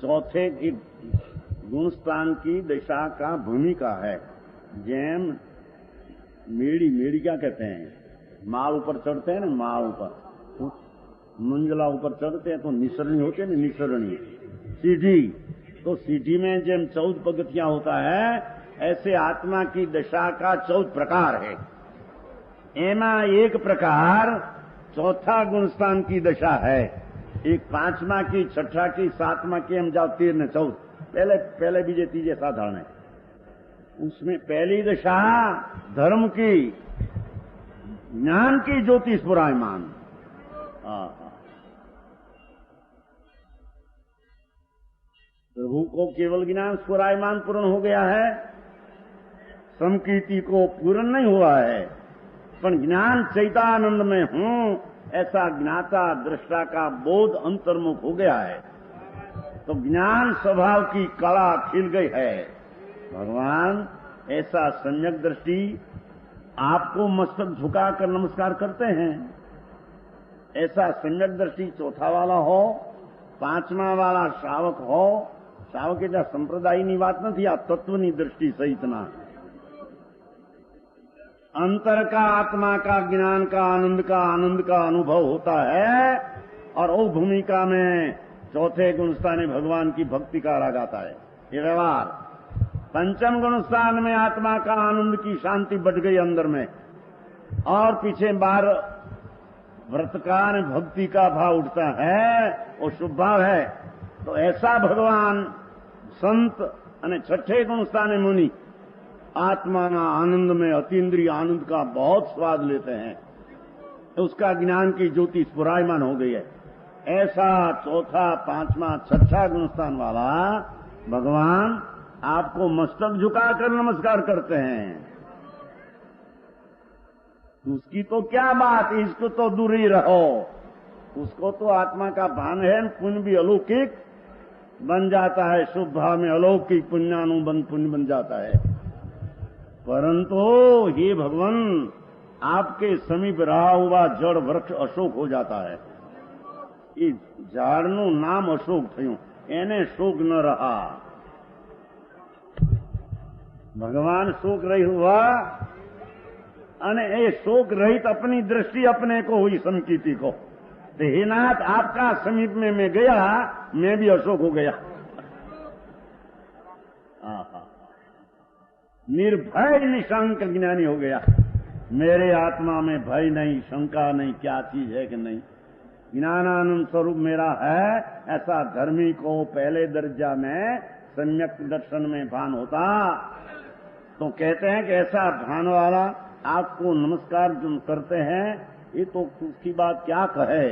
चौथे गुणस्थान की दिशा का भूमिका है। जैम मेड़ी क्या कहते हैं, माल ऊपर चढ़ते हैं ना, माल ऊपर मंजिला ऊपर चढ़ते हैं तो निसरणी होते हैं ना, निसरणी सीढ़ी, तो सीढ़ी में जैम 14 पगथियां होता है, ऐसे आत्मा की दशा का 14 प्रकार है। एमा एक प्रकार चौथा गुणस्थान की दशा है, एक 5वां की, 6ठा की, 7वां की, हम जाओ 13 14, पहले बीजे तीजे साधारण है। उसमें पहली दशा धर्म की, ज्ञान की ज्योति स्फुरायमान। प्रभु को केवल ज्ञान स्फुरायमान पूर्ण हो गया है, संकीर्ति को पूर्ण नहीं हुआ है, पर ज्ञान चैतानंद में हूं ऐसा ज्ञाता दृष्टा का बोध अंतर्मुख हो गया है, तो ज्ञान स्वभाव की कला खिल गई है। भगवान ऐसा सम्यक दृष्टि आपको मस्तक झुकाकर नमस्कार करते हैं, ऐसा सम्यक दृष्टि चौथा वाला हो, 5वां वाला श्रावक हो। श्रावक एटा संप्रदायनी बात नहीं, आ तत्वनी दृष्टि सहितना अंतर का आत्मा का ज्ञान का आनंद का अनुभव होता है, और वो भूमिका में चौथे गुणस्थान भगवान की भक्ति का राग आता है। ये व्यवहार 5म गुणस्थान में आत्मा का आनंद की शांति बढ़ गई अंदर में, और पीछे बार व्रतकार भक्ति का भाव उठता है, वो शुभ भाव है। तो ऐसा भगवान संत और 6ठे गुणस्थान मुनि आत्मा आनंद में अतीन्द्रिय आनंद का बहुत स्वाद लेते हैं, तो उसका ज्ञान की ज्योति स्फुरायमान हो गई है। ऐसा चौथा, 5वां, 6ठा गुणस्थान वाला भगवान आपको मस्तक झुकाकर नमस्कार करते हैं। उसकी तो क्या बात, इसको तो दूर ही रहो, उसको तो आत्मा का भान है, पुण्य भी अलौकिक बन जाता है, शुभ भाव में अलौकिक पुण्यानुबंध पुण्य बन जाता है। परंतु हे भगवान, आपके समीप रहा हुआ जड़ वृक्ष अशोक हो जाता है। इस झाड़નું नाम अशोक થયું, એને શોક न रहा। भगवान शोक रहित हुआ, અને એ शोक रहित अपनी दृष्टि अपने को हुई संकीर्ति को। तो हे नाथ, आपका समीप में मैं गया, मैं भी अशोक हो गया। निर्भय निशंक ज्ञानी हो गया। मेरे आत्मा में भय नहीं, शंका नहीं, क्या चीज है कि नहीं, ज्ञानानंद स्वरूप मेरा है, ऐसा धर्मी को पहले दर्जा में सम्यक दर्शन में भान होता। तो कहते हैं कि ऐसा भान वाला आपको नमस्कार जो करते हैं, ये तो उसकी बात क्या कहे।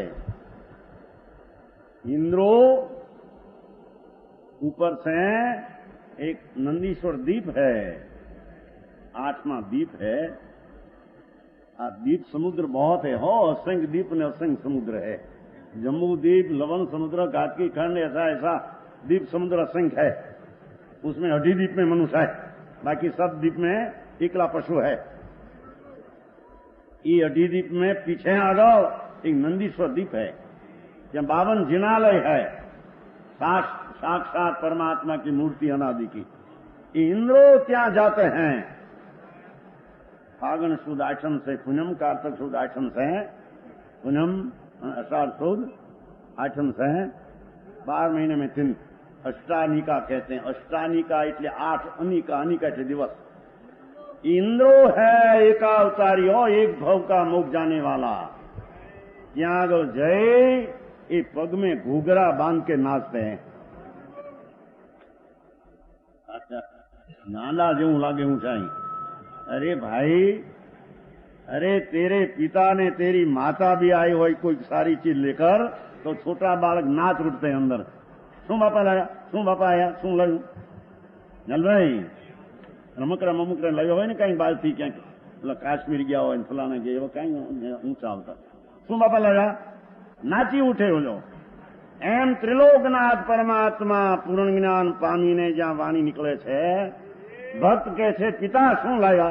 इंद्रो ऊपर से एक नंदीश्वर द्वीप है, 8वां द्वीप है। द्वीप समुद्र बहुत है, हो असंख्य द्वीप ने असंख्य समुद्र है। जम्बू द्वीप, लवण समुद्र, घाटकी खंड, ऐसा ऐसा द्वीप समुद्र असंख्य है। उसमें 8 द्वीप में मनुष्य है, बाकी सब द्वीप में एकला पशु है। ये 8 द्वीप में पीछे आ जाओ, एक नंदीश्वर द्वीप है, जहाँ 52 जिनालय है, साक्षात परमात्मा की मूर्ति अनादि की। इंद्रो क्या जाते हैं, फागण शुद्ध आठम से पुनम, कार्तिक शुद्ध आठम से पुनम, अषाढ़ शुद्ध आठम से 12 महीने में 3 अष्टानिका कहते हैं। अष्टानिका એટલે 8 अनिका, अनिका એટલે दिवस। इंद्रो है एकावतारी हो, एक भव का मुख जाने वाला। ત્યાં આગળ જઈ એ પગ में घूघरा बांध के नाचते हैं। नाला જેવું લાગે ઊંચાઈ। अरे भाई, अरे तेरे पिता ने, तेरी माता भी आई हो कोई सारी चीज लेकर, तो छोटा बालक नाच उठते हैं अंदर। शू बापा लाया, शू बापा आया, शू लायु चल भाई, रमकड़ा ममुकड़ा लायो હોય ને કઈ બાલથી ક્યાંક પેલા કાશ્મીર ગયા હોય ને ફલાણા ગયા એવા કઈ ઊંચા આવતા, શું બાપા લાયા, નાચી ઉઠે ઓલો। એમ ત્રિલોકનાથ પરમાત્મા પૂર્ણ જ્ઞાન પામીને જ્યાં વાણી નીકળે છે, ભક્ત કે છે પિતા શું લાયા।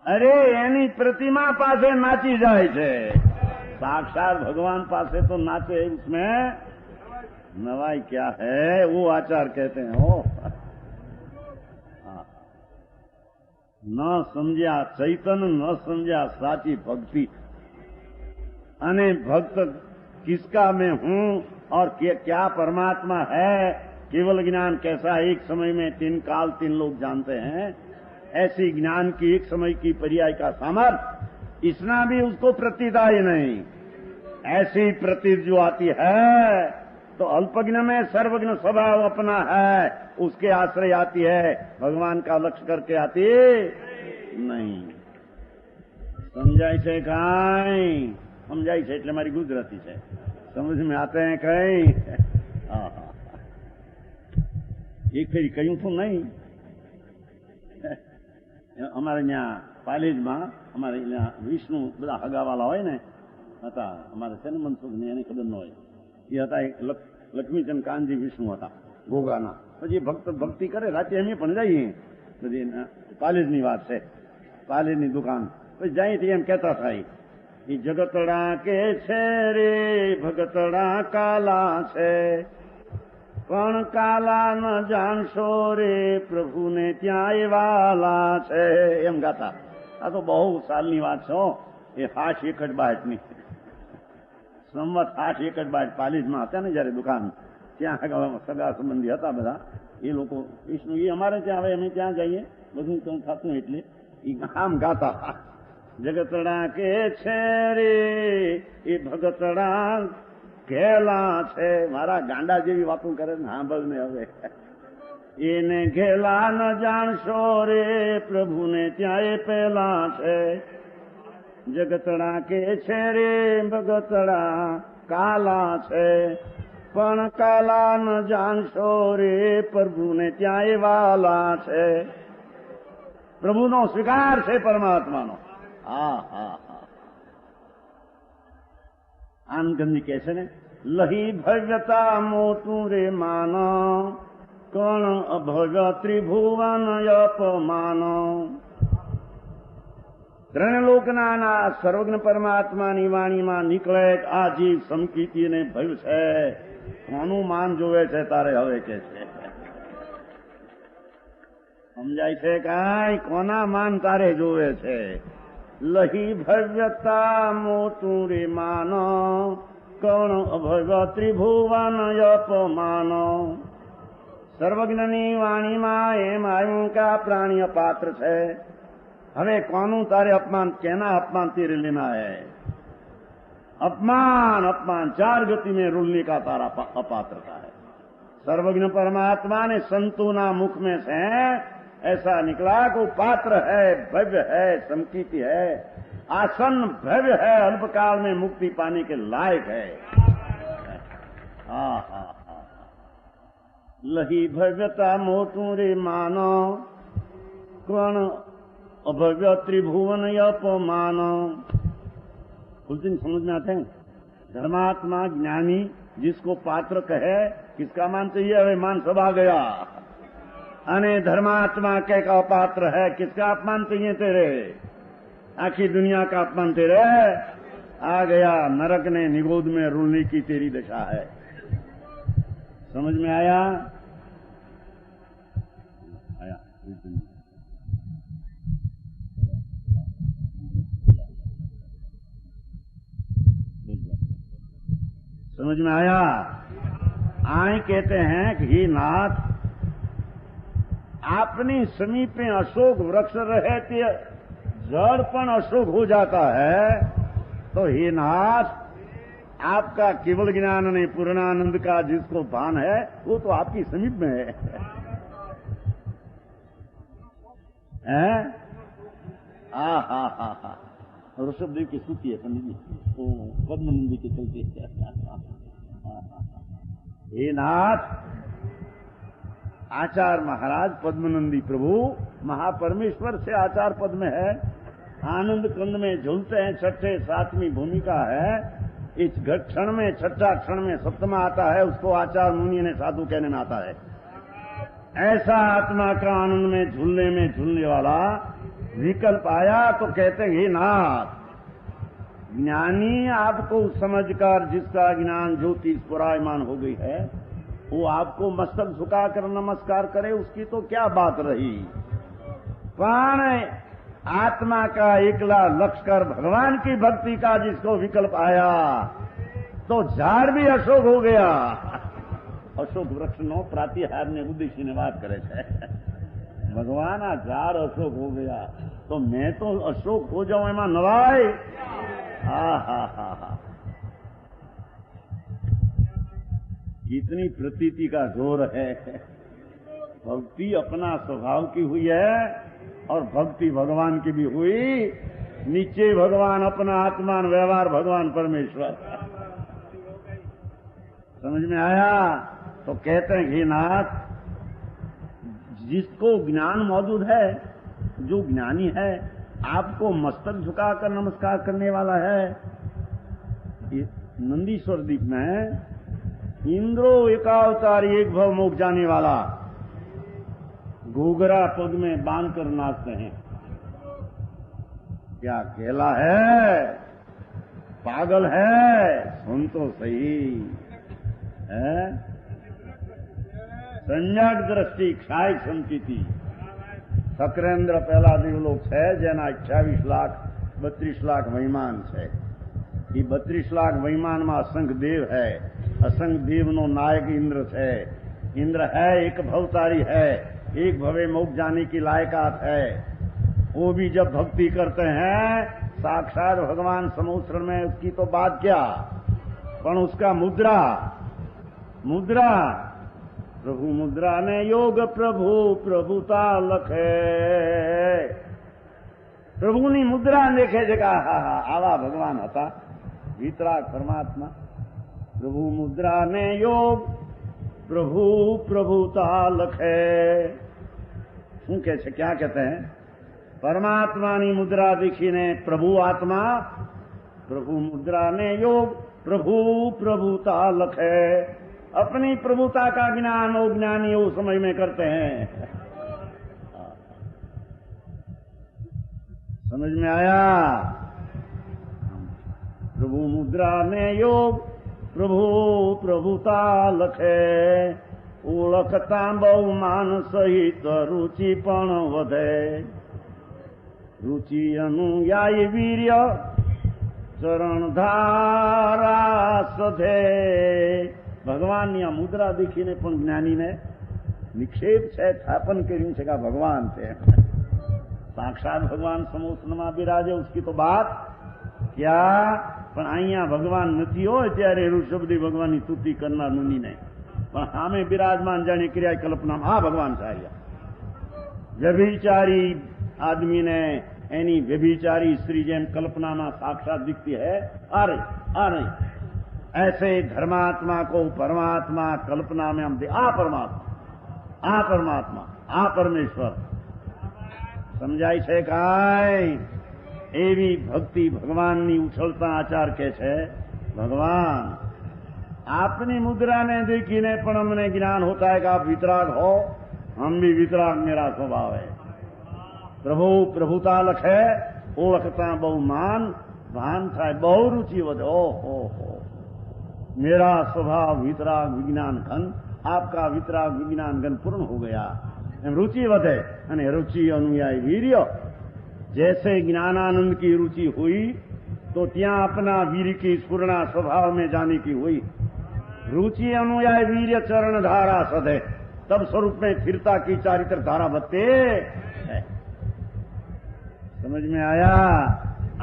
અરે એની પ્રતિમા પાસે નાચી જાય છે, साक्षात भगवान पासे तो नाचे, उसमें नवाई क्या है, वो आचार कहते हैं। हो न समझा चैतन्य, न समझा साची भक्ति। अने भक्त किसका मैं हूँ और क्या परमात्मा है, केवल ज्ञान कैसा एक समय में 3 काल 3 लोग जानते हैं, ऐसी ज्ञान की एक समय की पर्याय का सामर्थ्य इतना भी उसको प्रतीत आई नहीं। ऐसी प्रतीत जो आती है तो अल्पज्ञ में सर्वज्ञ स्वभाव अपना है, उसके आश्रय आती है, भगवान का लक्ष्य करके आती नहीं। समझाई છે કઈ, સમજાય છે એટલે મારી ગુજરાતી છે, समझ में आते हैं कई। एक फेरी કહ્યું તું नहीं, અમારે ત્યાં પાલેજમાં અમારે ત્યાં વિષ્ણુ બધા હગાવાલા હોય ને હતા, અમારે છે ને મનસુખની, એને ખબર ન હોય, એ હતા એક લક્ષ્મીચંદ કાનજી વિષ્ણુ હતા ઘોઘાના। પછી ભક્તિ કરે, રાતે અમે પણ જઈએ, બધી પાલેજની વાત છે, પાલેજની દુકાન, પછી જાય તો એમ કહેતા થાય, એ જગતડા કે છે રે ભગતડા કાલા છે, પણ કાલા ન જાણશો રે પ્રભુને ત્યાં વાલા છે, એમ ગાતા। આ તો બહુ સાલની વાત છે, એ 61 સંવત 61 પાલીજમાં હતા ને જયારે દુકાન, ત્યાં સગા સંબંધી હતા બધા, એ લોકો વિષ્ણુ એ અમારે ત્યાં આવે, અમે ત્યાં જઈએ, બધું થતું એટલે એ આમ ગાતા, જગતડા કે છે રે એ ભગતડા ઘેલા છે। મારા ગાંડા જેવી વાતો કરે ને, સાંભળ ને હવે, એને ઘેલા ન જાણશો રે પ્રભુને ત્યાં એ પેલા છે। જગતડા કે છે રે ભગતડા કાલા છે, પણ કાલા ન જાણશો રે પ્રભુને ત્યાં એ વાલા છે। પ્રભુનો સ્વીકાર છે પરમાત્માનો। આનંદગંજી કહે છે ને, લહી ભવ્યતા મોટું રે માન, કણ અભવ્ય ત્રિભુવન અપમાન। ત્રણલોકના સર્વજ્ઞ પરમાત્માની વાણીમાં નીકળે આ જીવ સમકીતી ને ભય છે, કોનું માન જોવે છે તારે હવે કે છે, સમજાય છે કાંઈ, કોના માન તારે જોવે છે। लही भव्यता मोटू रे मानो कौन अभव्य त्रिभुवन अपमानो સર્વજ્ઞની વાણીમાં એમ આવ્યું કે આ પ્રાણી અપાત્ર છે. હવે કોનું તારે અપમાન, કેના અપમાન તેરે લેના હૈ? अपमान अपमान 4 गति में रुलने का तारा अपात्रता है. सर्वज्ञ परमात्मा ने संतों मुख में से ऐसा निकला को पात्र है, भव्य है, समकीर्ति है, आसन भव्य है, अल्पकाल में मुक्ति पाने के लायक है. लही भव्यता मोटू रे मानो कौन अभव्य त्रिभुवन अपमानो. कुछ दिन समझ में आते हैं. धर्मात्मा ज्ञानी जिसको पात्र कहे किसका मान चाहिए? अरे मान सब आ गया. अने धर्मात्मा के का पात्र है, किसका अपमान चाहिए तेरे? आखी दुनिया का अपमान तेरे आ गया. नरक ने निगोद में रुलने की तेरी दशा है. समझ में आया? आया. समझ में आया? आए कहते हैं कि हे नाथ, अपनी समीप में अशोक वृक्ष रहते जड़ पण अशोक हो जाता है, तो हे नाथ आपका केवल ज्ञान नहीं, पूर्णानंद का जिसको भान है वो तो आपकी समीप में है. हा ऋषभ देव की स्तुति है पंडित जी, तो पद्मनंदी के चलते. हे नाथ, आचार्य महाराज पद्मनंदी प्रभु महापरमेश्वर से आचार पद में है, आनंद कंद में झूलते हैं. 6ठे 7वीं भूमिका है. इस क्षण में 6ठा क्षण में 7वां आता है, उसको आचार्य मुनि ने साधु कहने में आता है. ऐसा आत्मा का आनंद में झूलने वाला विकल्प आया तो कहते हैं हे नाथ, ज्ञानी आपको समझकर जिसका ज्ञान ज्योति पुरायमान हो गई है वो आपको मस्तक झुकाकर नमस्कार करे, उसकी तो क्या बात रही. प्राण आत्मा का एकला लक्ष्य कर भगवान की भक्ति का जिसको विकल्प आया तो झाड़ भी अशोक हो गया. अशोक वृक्ष नो प्रातिहार ने उद्देश्य ने बात करे छे. भगवान आ झाड़ अशोक हो गया तो मैं तो अशोक हो जाऊं एमा नवाई. हा कितनी प्रतीति का जोर है. भक्ति अपना स्वभाव की हुई है और भक्ति भगवान की भी हुई. नीचे भगवान अपना आत्मान, व्यवहार भगवान परमेश्वर. समझ में आया? तो कहते हैं कि नाथ, जिसको ज्ञान मौजूद है, जो ज्ञानी है, आपको मस्तक झुकाकर नमस्कार करने वाला है. नंदीश्वर द्वीप में इंद्रो एकावतारी एक भव मोक्ष जाने वाला घूघरा पग में बांध कर नाचते हैं. क्या केला है? पागल है? सुन तो सही है. संज्ञाक दृष्टि क्षाय संकिति सक्रेन्द्र पहला देवलोक है जेना 28 लाख 32 लाख महिमान है. ये 32 लाख महिमान में असंख्य देव है. असंख्य देव नो नायक इंद्र है. इंद्र है एक भवतारी है, एक भवे मोक्ष जाने की लायकात है. वो भी जब भक्ति करते हैं साक्षात भगवान समुद्र में, उसकी तो बात क्या, पर उसका मुद्रा प्रभु मुद्रा ने योग प्रभु प्रभुता लखे. प्रभुनी मुद्रा देखे जगह आवा भगवान था वितराग परमात्मा. प्रभु मुद्रा ने योग प्रभु प्रभुता लखे. શું કહે છે? क्या कहते हैं? परमात्मानी मुद्रा देखी ने प्रभु आत्मा, प्रभु मुद्रा ने योग प्रभु प्रभुता लखे. अपनी प्रभुता का ज्ञान वो ज्ञानी वो समय में करते हैं. समझ में आया? प्रभु मुद्रा ने योग प्रभु प्रभुता लखे. ओळखता बहु मान सहित रुचि पण वधे. रुचि अनुयायी वीर्य चरण धारा सधे। ભગવાનની આ મુદ્રા દેખીને પણ જ્ઞાનીને નિક્ષેપ છે, સ્થાપન કર્યું છે કે આ ભગવાન છે. સાક્ષાત ભગવાન સમોસનમાં બિરાજે ઉસકી તો બાત ક્યાં, પણ અહીંયા ભગવાન નથી હોય ત્યારે ઋષભદેવ ભગવાનની સ્તુતિ કરનાર મુનિને પણ સામે બિરાજમાન જાણે ક્રિયા કલ્પનામાં આ ભગવાન ચાર્યા. વ્યભિચારી આદમીને એની વ્યભિચારી સ્ત્રી જેમ કલ્પનામાં साक्षात दिखती है, अरे अरे ऐसे धर्मात्मा को परमात्मा कल्पना में हम दे, आ परमात्मा आ परमेश्वर समझाय છે કાંઈ? એવી ભક્તિ ભગવાનની ઉછળતા આચાર કે છે भगवान आपनी मुद्रा ने देखीने पण हमने ज्ञान होता है कि आप वितराग हो, हम भी वितराग मेरा स्वभाव है. प्रभु प्रभुता लखे ओळखता बहु मान भान થાય બહુ रुचि વધે. ओहो मेरा स्वभाव वितराग विज्ञान घन, आपका वितराग विज्ञान घन पूर्ण हो गया. एम रुचि વધે અને रुचि अनुयायी वीर्य. जैसे ज्ञानानंद की रुचि हुई तो ત્યાં अपना वीर की स्फुरणा स्वभाव में जाने की हुई. रुचि अनुयायी वीर्य चरण धारा सधे, तब स्वरूप में फिरता की चारित्र धारा बहते है. समझ में आया?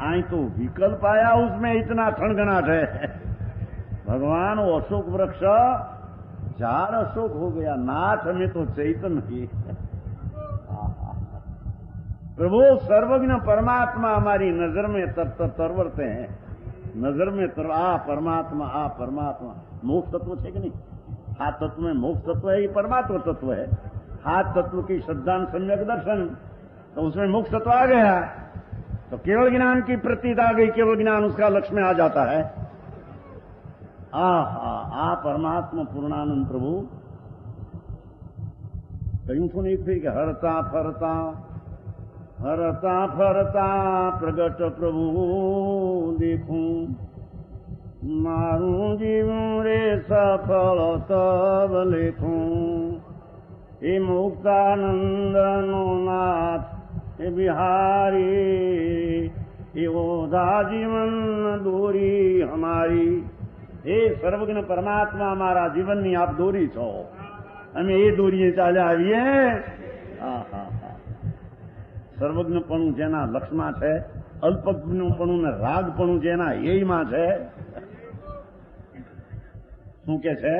आई तो विकल्प आया, उसमें इतना ठणगणाट है. भगवान वो अशोक वृक्ष झाड़ अशोक हो गया, नाथ में तो चैतन्य ही. प्रभु सर्वज्ञ परमात्मा हमारी नजर में तरवरते हैं. नजर में आ परमात्मा मोक्ष तत्व है कि नहीं? हाथ तत्व में मोक्ष तत्व है, ये परमात्मा तत्व है. हाथ तत्व की श्रद्धा सम्यक दर्शन, तो उसमें मोक्ष तत्व आ गया. तो केवल ज्ञान की प्रतीत आ गई, केवल ज्ञान उसका लक्ष्य में आ जाता है. आ परमात्मा पूर्णानंद प्रभु कहूं छू नहीं फिर हरता फरता प्रगट प्रभु देखूं, मारू जीवन रे सफल तब लेखूं. ए मुक्तानंदनो नाथ ए बिहारी, एवोधा जीवन दूरी हमारी. हे सर्वज्ञ परमात्मा हमारा जीवननी आप दोरी छो, અમે એ દોરીએ ચાલ્યા આવીએ. સર્વજ્ઞપણું જેના લક્ષમાં છે, અલ્પજ્ઞપણું ને રાગપણું જેના એયમાં છે. શું કે છે?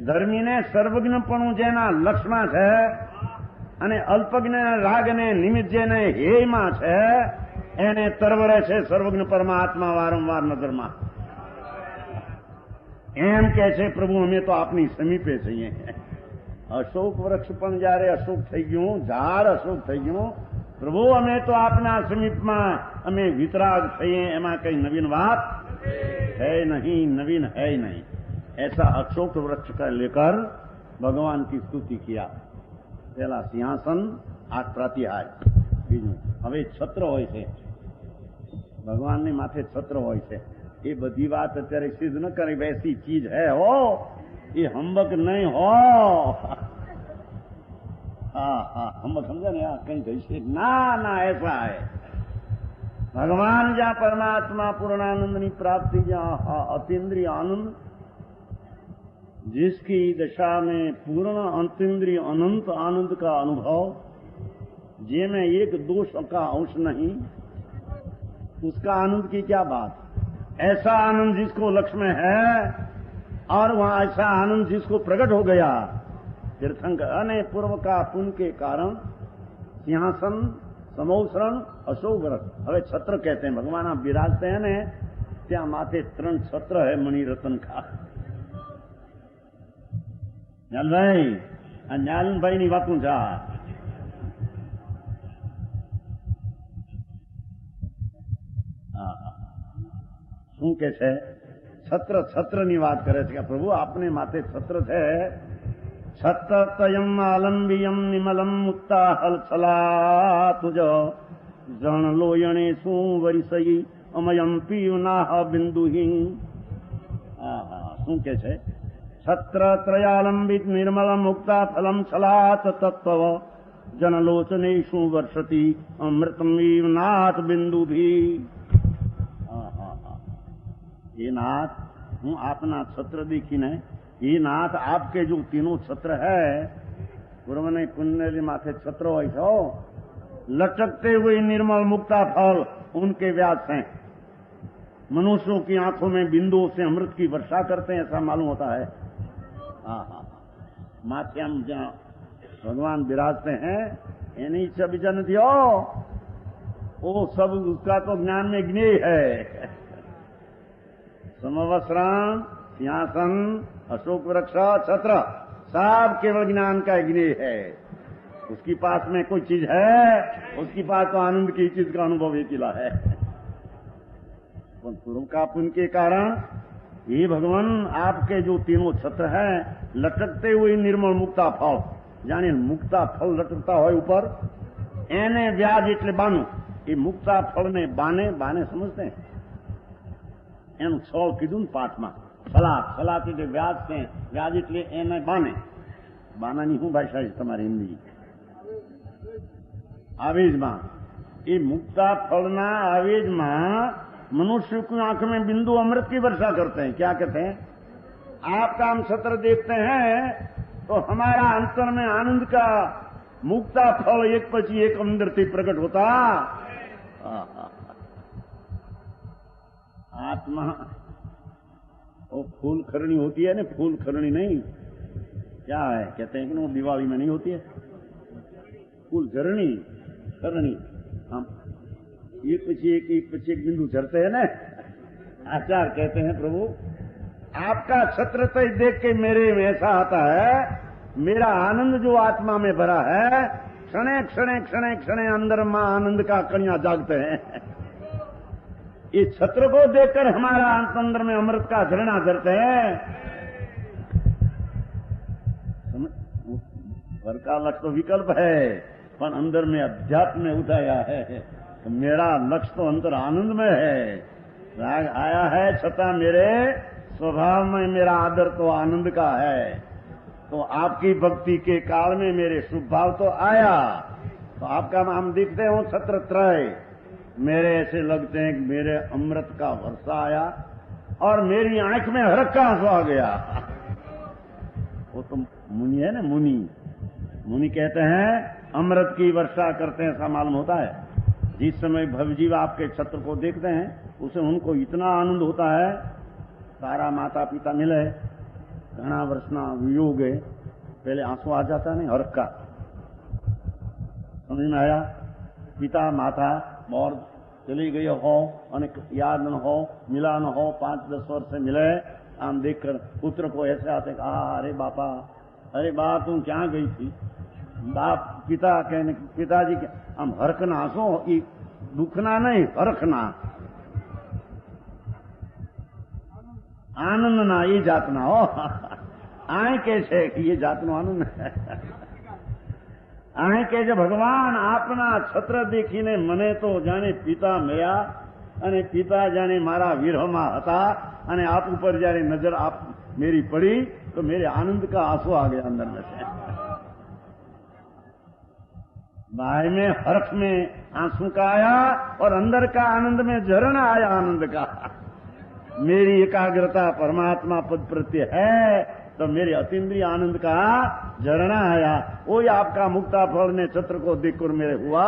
ધર્મીને સર્વજ્ઞપણું જેના લક્ષમાં છે અને અલ્પજ્ઞ રાગને નિમિત્ત જેને હેયમાં છે, એને તરવરે છે સર્વજ્ઞ પરમાત્મા વારંવાર નજરમાં. એમ કે છે પ્રભુ અમે તો આપની સમીપે છીએ. અશોક વૃક્ષ પણ જયારે અશોક થઈ ગયું, ઝાડ અશોક થઈ ગયું, પ્રભુ અમે તો આપના સમીપમાં અમે વિતરાગ થઈએ, એમાં કઈ નવીન વાત है नहीं, नवीन है ही नहीं. ऐसा अशोक वृक्ष का लेकर भगवान की स्तुति किया. पहला सिंहासन, आठ प्रातिहार. બીજું હવે છત્ર હોય છે, ભગવાનને માથે છત્ર હોય છે. એ બધી વાત અત્યારે સિદ્ધ ન કરે, વૈસી ચીજ હૈ હો, ये हम्बक नहीं हो. हाँ हम्बक समझा नहीं, कहीं जैसे ना ऐसा है. भगवान जहाँ परमात्मा पूर्णानंद प्राप्ति, जहाँ अतीन्द्रिय आनंद, जिसकी दशा में पूर्ण अतीन्द्रिय अनंत आनंद का अनुभव, जिसमें एक दोष का अंश नहीं, उसका आनंद की क्या बात. ऐसा आनंद जिसको लक्ष्य में है और वहां ऐसा आनंद जिसको प्रकट हो गया. तीर्थंकर अने पूर्व का पुण्य के कारण सिंहासन, समोसरण, अशोक वृक्ष. હવે છત્ર कहते हैं. भगवान आप विराजते हैं ने, ત્યાં माथे 3 છત્ર है मणिरत्न का. ન્યાલભાઈ ની વાતું છે. શું કે છે? છત્રની વાત કરે છે કે પ્રભુ આપને માથે છત્ર છે. છત્રતયમ આલંબિયમ નિમલમ મુક્તા હલછલા તુજ જણ લોયણે શું વરિસઈ અમયમ પીયુનાહ બિંદુહી. શું કે છે? છત્ર ત્રયાલંબિત નિર્મલ મુક્તા ફલમ છલાત તત્વ जनलोचनेषु वर्षति अमृतमेव नाथ बिंदु भी। ये नाथ हूँ अपना छत्र देखी ने, ये नाथ आपके जो तीनों छत्र है पूर्व ने पुण्य माथे छत्र हो लटकते हुए निर्मल मुक्ता फल उनके व्यास हैं। मनुष्यों की आंखों में बिंदुओं से अमृत की वर्षा करते हैं, ऐसा मालूम होता है। माथे हम जहाँ भगवान विराजते हैं इन्हीं सब जन दियो, वो सब उसका तो ज्ञान में ज्ञेय है। समवस्त्रान, सिंहासन, अशोक वृक्ष, छत्र सब केवल ज्ञान का ज्ञेय है। उसकी पास में कोई चीज है, उसकी पास तो आनंद की चीज का अनुभव ही किला है। पूर्व का पुण्य के कारण ये भगवान आपके जो तीनों छत्र हैं लटकते हुए निर्मल मुक्ता फल, यानी मुक्ता फल लटकता हो ऊपर एने व्याज इतने बानु, ये मुक्ता फल ने बाने बाने समझते हैं एनु छो कीधुं पाठमा सलाह के व्याज से व्याज इतने एने बाने बाना नहीं हूं भाषा तुम्हारी हिंदी आवेज मां, ये मुक्ता फलना आवेज मां मनुष्य की आंख में बिंदु अमृत की वर्षा करते हैं। क्या कहते हैं? आपका हम छत्र देखते हैं तो हमारा अंतर में आनंद का मुक्ता फल एक पची एक अंदर से प्रकट होता। आत्मा वो फूल खरणी होती है ना, फूल खरणी नहीं, क्या है कहते हैं कि वो दिवाली में नहीं होती है फूल झरणी खरणी, हम एक पीछे एक बिंदु झरते हैं ना। आचार्य कहते हैं प्रभु आपका छत्र तो देख के मेरे में ऐसा आता है, मेरा आनंद जो आत्मा में भरा है क्षणे क्षणे क्षणे क्षणे अंदर मां आनंद का कणियां जागते हैं। इस छत्र को देखकर हमारा अंतर में अमृत का झरना झरते हैं। घर का लक्ष्य तो विकल्प है पर अंदर में अध्यात्म में उठाया है। तो मेरा लक्ष्य तो अंतर आनंद में है। राग आया है छता मेरे स्वभाव में मेरा आदर तो आनंद का है। तो आपकी भक्ति के काल में मेरे शुभ भाव तो आया, तो आपका हम दिखते हो छत्र त्रय मेरे ऐसे लगते हैं कि मेरे अमृत का वर्षा आया और मेरी आंख में हरक का आंसू आ गया। वो तो मुनि है ना, मुनि कहते हैं अमृत की वर्षा करते हैं, ऐसा मालूम होता है। जिस समय भवजीव आपके छत्र को देखते हैं उसे उनको इतना आनंद होता है, सारा माता पिता मिले घना वर्षना वियोग है, पहले आंसू आ जाता नहीं हर्ष का, समझ में आया। पिता माता और चली गई हो और याद न हो मिला न हो 5-10 वर्ष से मिले, हम देखकर पुत्र को ऐसे आते अरे बापा अरे बाप तुम क्या गई थी, बाप पिता कहने पिताजी के हम हरखना आंसू दुखना नहीं हरखना आनंद ना ये जातना हो आए कैसे ये जातनो आनंद आए कैसे भगवान आपना छत्र देखीने मने तो जाने पिता मया अने पिता जाने मारा विरहमा हता अने आप ऊपर जाने नजर आप मेरी पड़ी तो मेरे आनंद का आंसू आ गया अंदर में से। बाहर में हर्ष में आंसू का आया और अंदर का आनंद में झरना आया आनंद का। मेरी एकाग्रता परमात्मा पद प्रत्ये है तो मेरे अतीन्द्रिय आनंद का झरना आया। वही आपका मुक्ता फल ने छत्र को देखकर मेरे हुआ।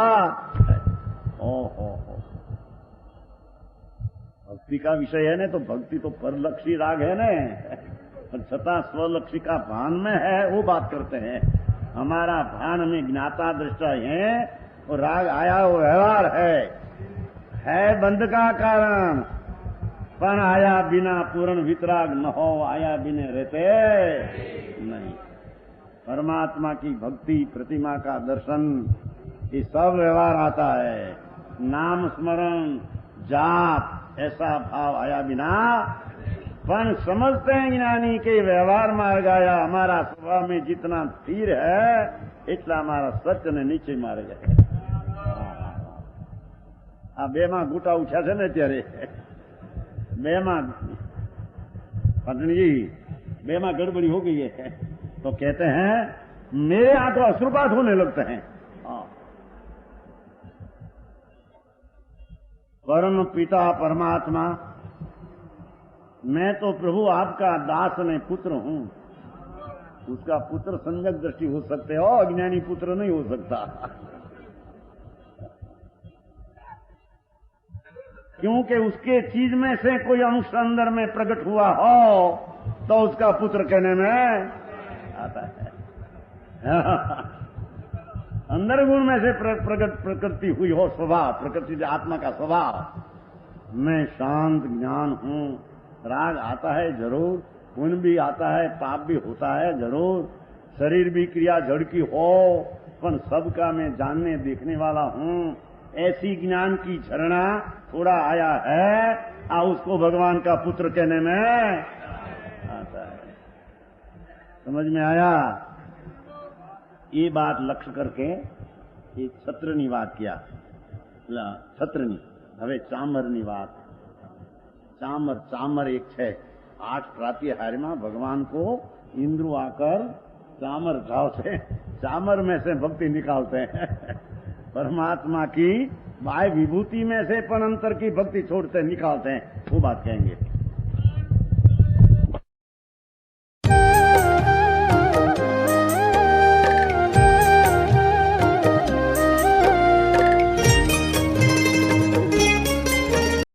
ओहो भक्ति का विषय है ना, तो भक्ति तो परलक्षी राग है ना, पर छता स्वलक्षी का भान में है वो बात करते हैं। हमारा भान में ज्ञाता दृष्टा है और राग आया वो व्यवहार है बंध का कारण, पण आया बिना पूर्ण वितराग न हो, आया बिना रहते नहीं। परमात्मा की भक्ति प्रतिमा का दर्शन ये सब व्यवहार आता है। नाम स्मरण जाप ऐसा भाव आया बिना, पण समझते हैं ज्ञानी के व्यवहार मार्ग आया। हमारा स्वभाव में जितना स्थिर है इतना हमारा सत्य ने नीचे मारे गए। आ बेमा गुटा उठा છે ને ત્યારે बेमा पत्नी जी बेमा गड़बड़ी हो गई है तो कहते हैं मेरे यहाँ तो अश्रुपात होने लगते हैं। परम पिता परमात्मा, मैं तो प्रभु आपका दास ने पुत्र हूं। उसका पुत्र संजक दृष्टि हो सकते हो, अज्ञानी पुत्र नहीं हो सकता। क्योंकि उसके चीज में से कोई अंश अंदर में प्रकट हुआ हो तो उसका पुत्र कहने में आता है। अंदर गुण में से प्रकट प्रकृति हुई हो, स्वभाव, प्रकृति आत्मा का स्वभाव। मैं शांत ज्ञान हूं। राग आता है जरूर, पुण्य भी आता है, पाप भी होता है जरूर, शरीर भी क्रिया जड़ की हो, पर सबका मैं जानने देखने वाला हूं। ऐसी ज्ञान की झरना थोड़ा आया है, उसको भगवान का पुत्र कहने में आता है। समझ में आया? ये बात लक्ष्य करके एक छत्रनी बात किया। छत्रनी हवे चामरनी बात। चामर चामर एक है 8 प्रातिहार्य में भगवान को इंद्र आकर चामर घावते, चामर में से भक्ति निकालते हैं। परमात्मा की बाह्य विभूति में से पण अंतर की भक्ति छोड़ते निकालते हैं, वो बात कहेंगे।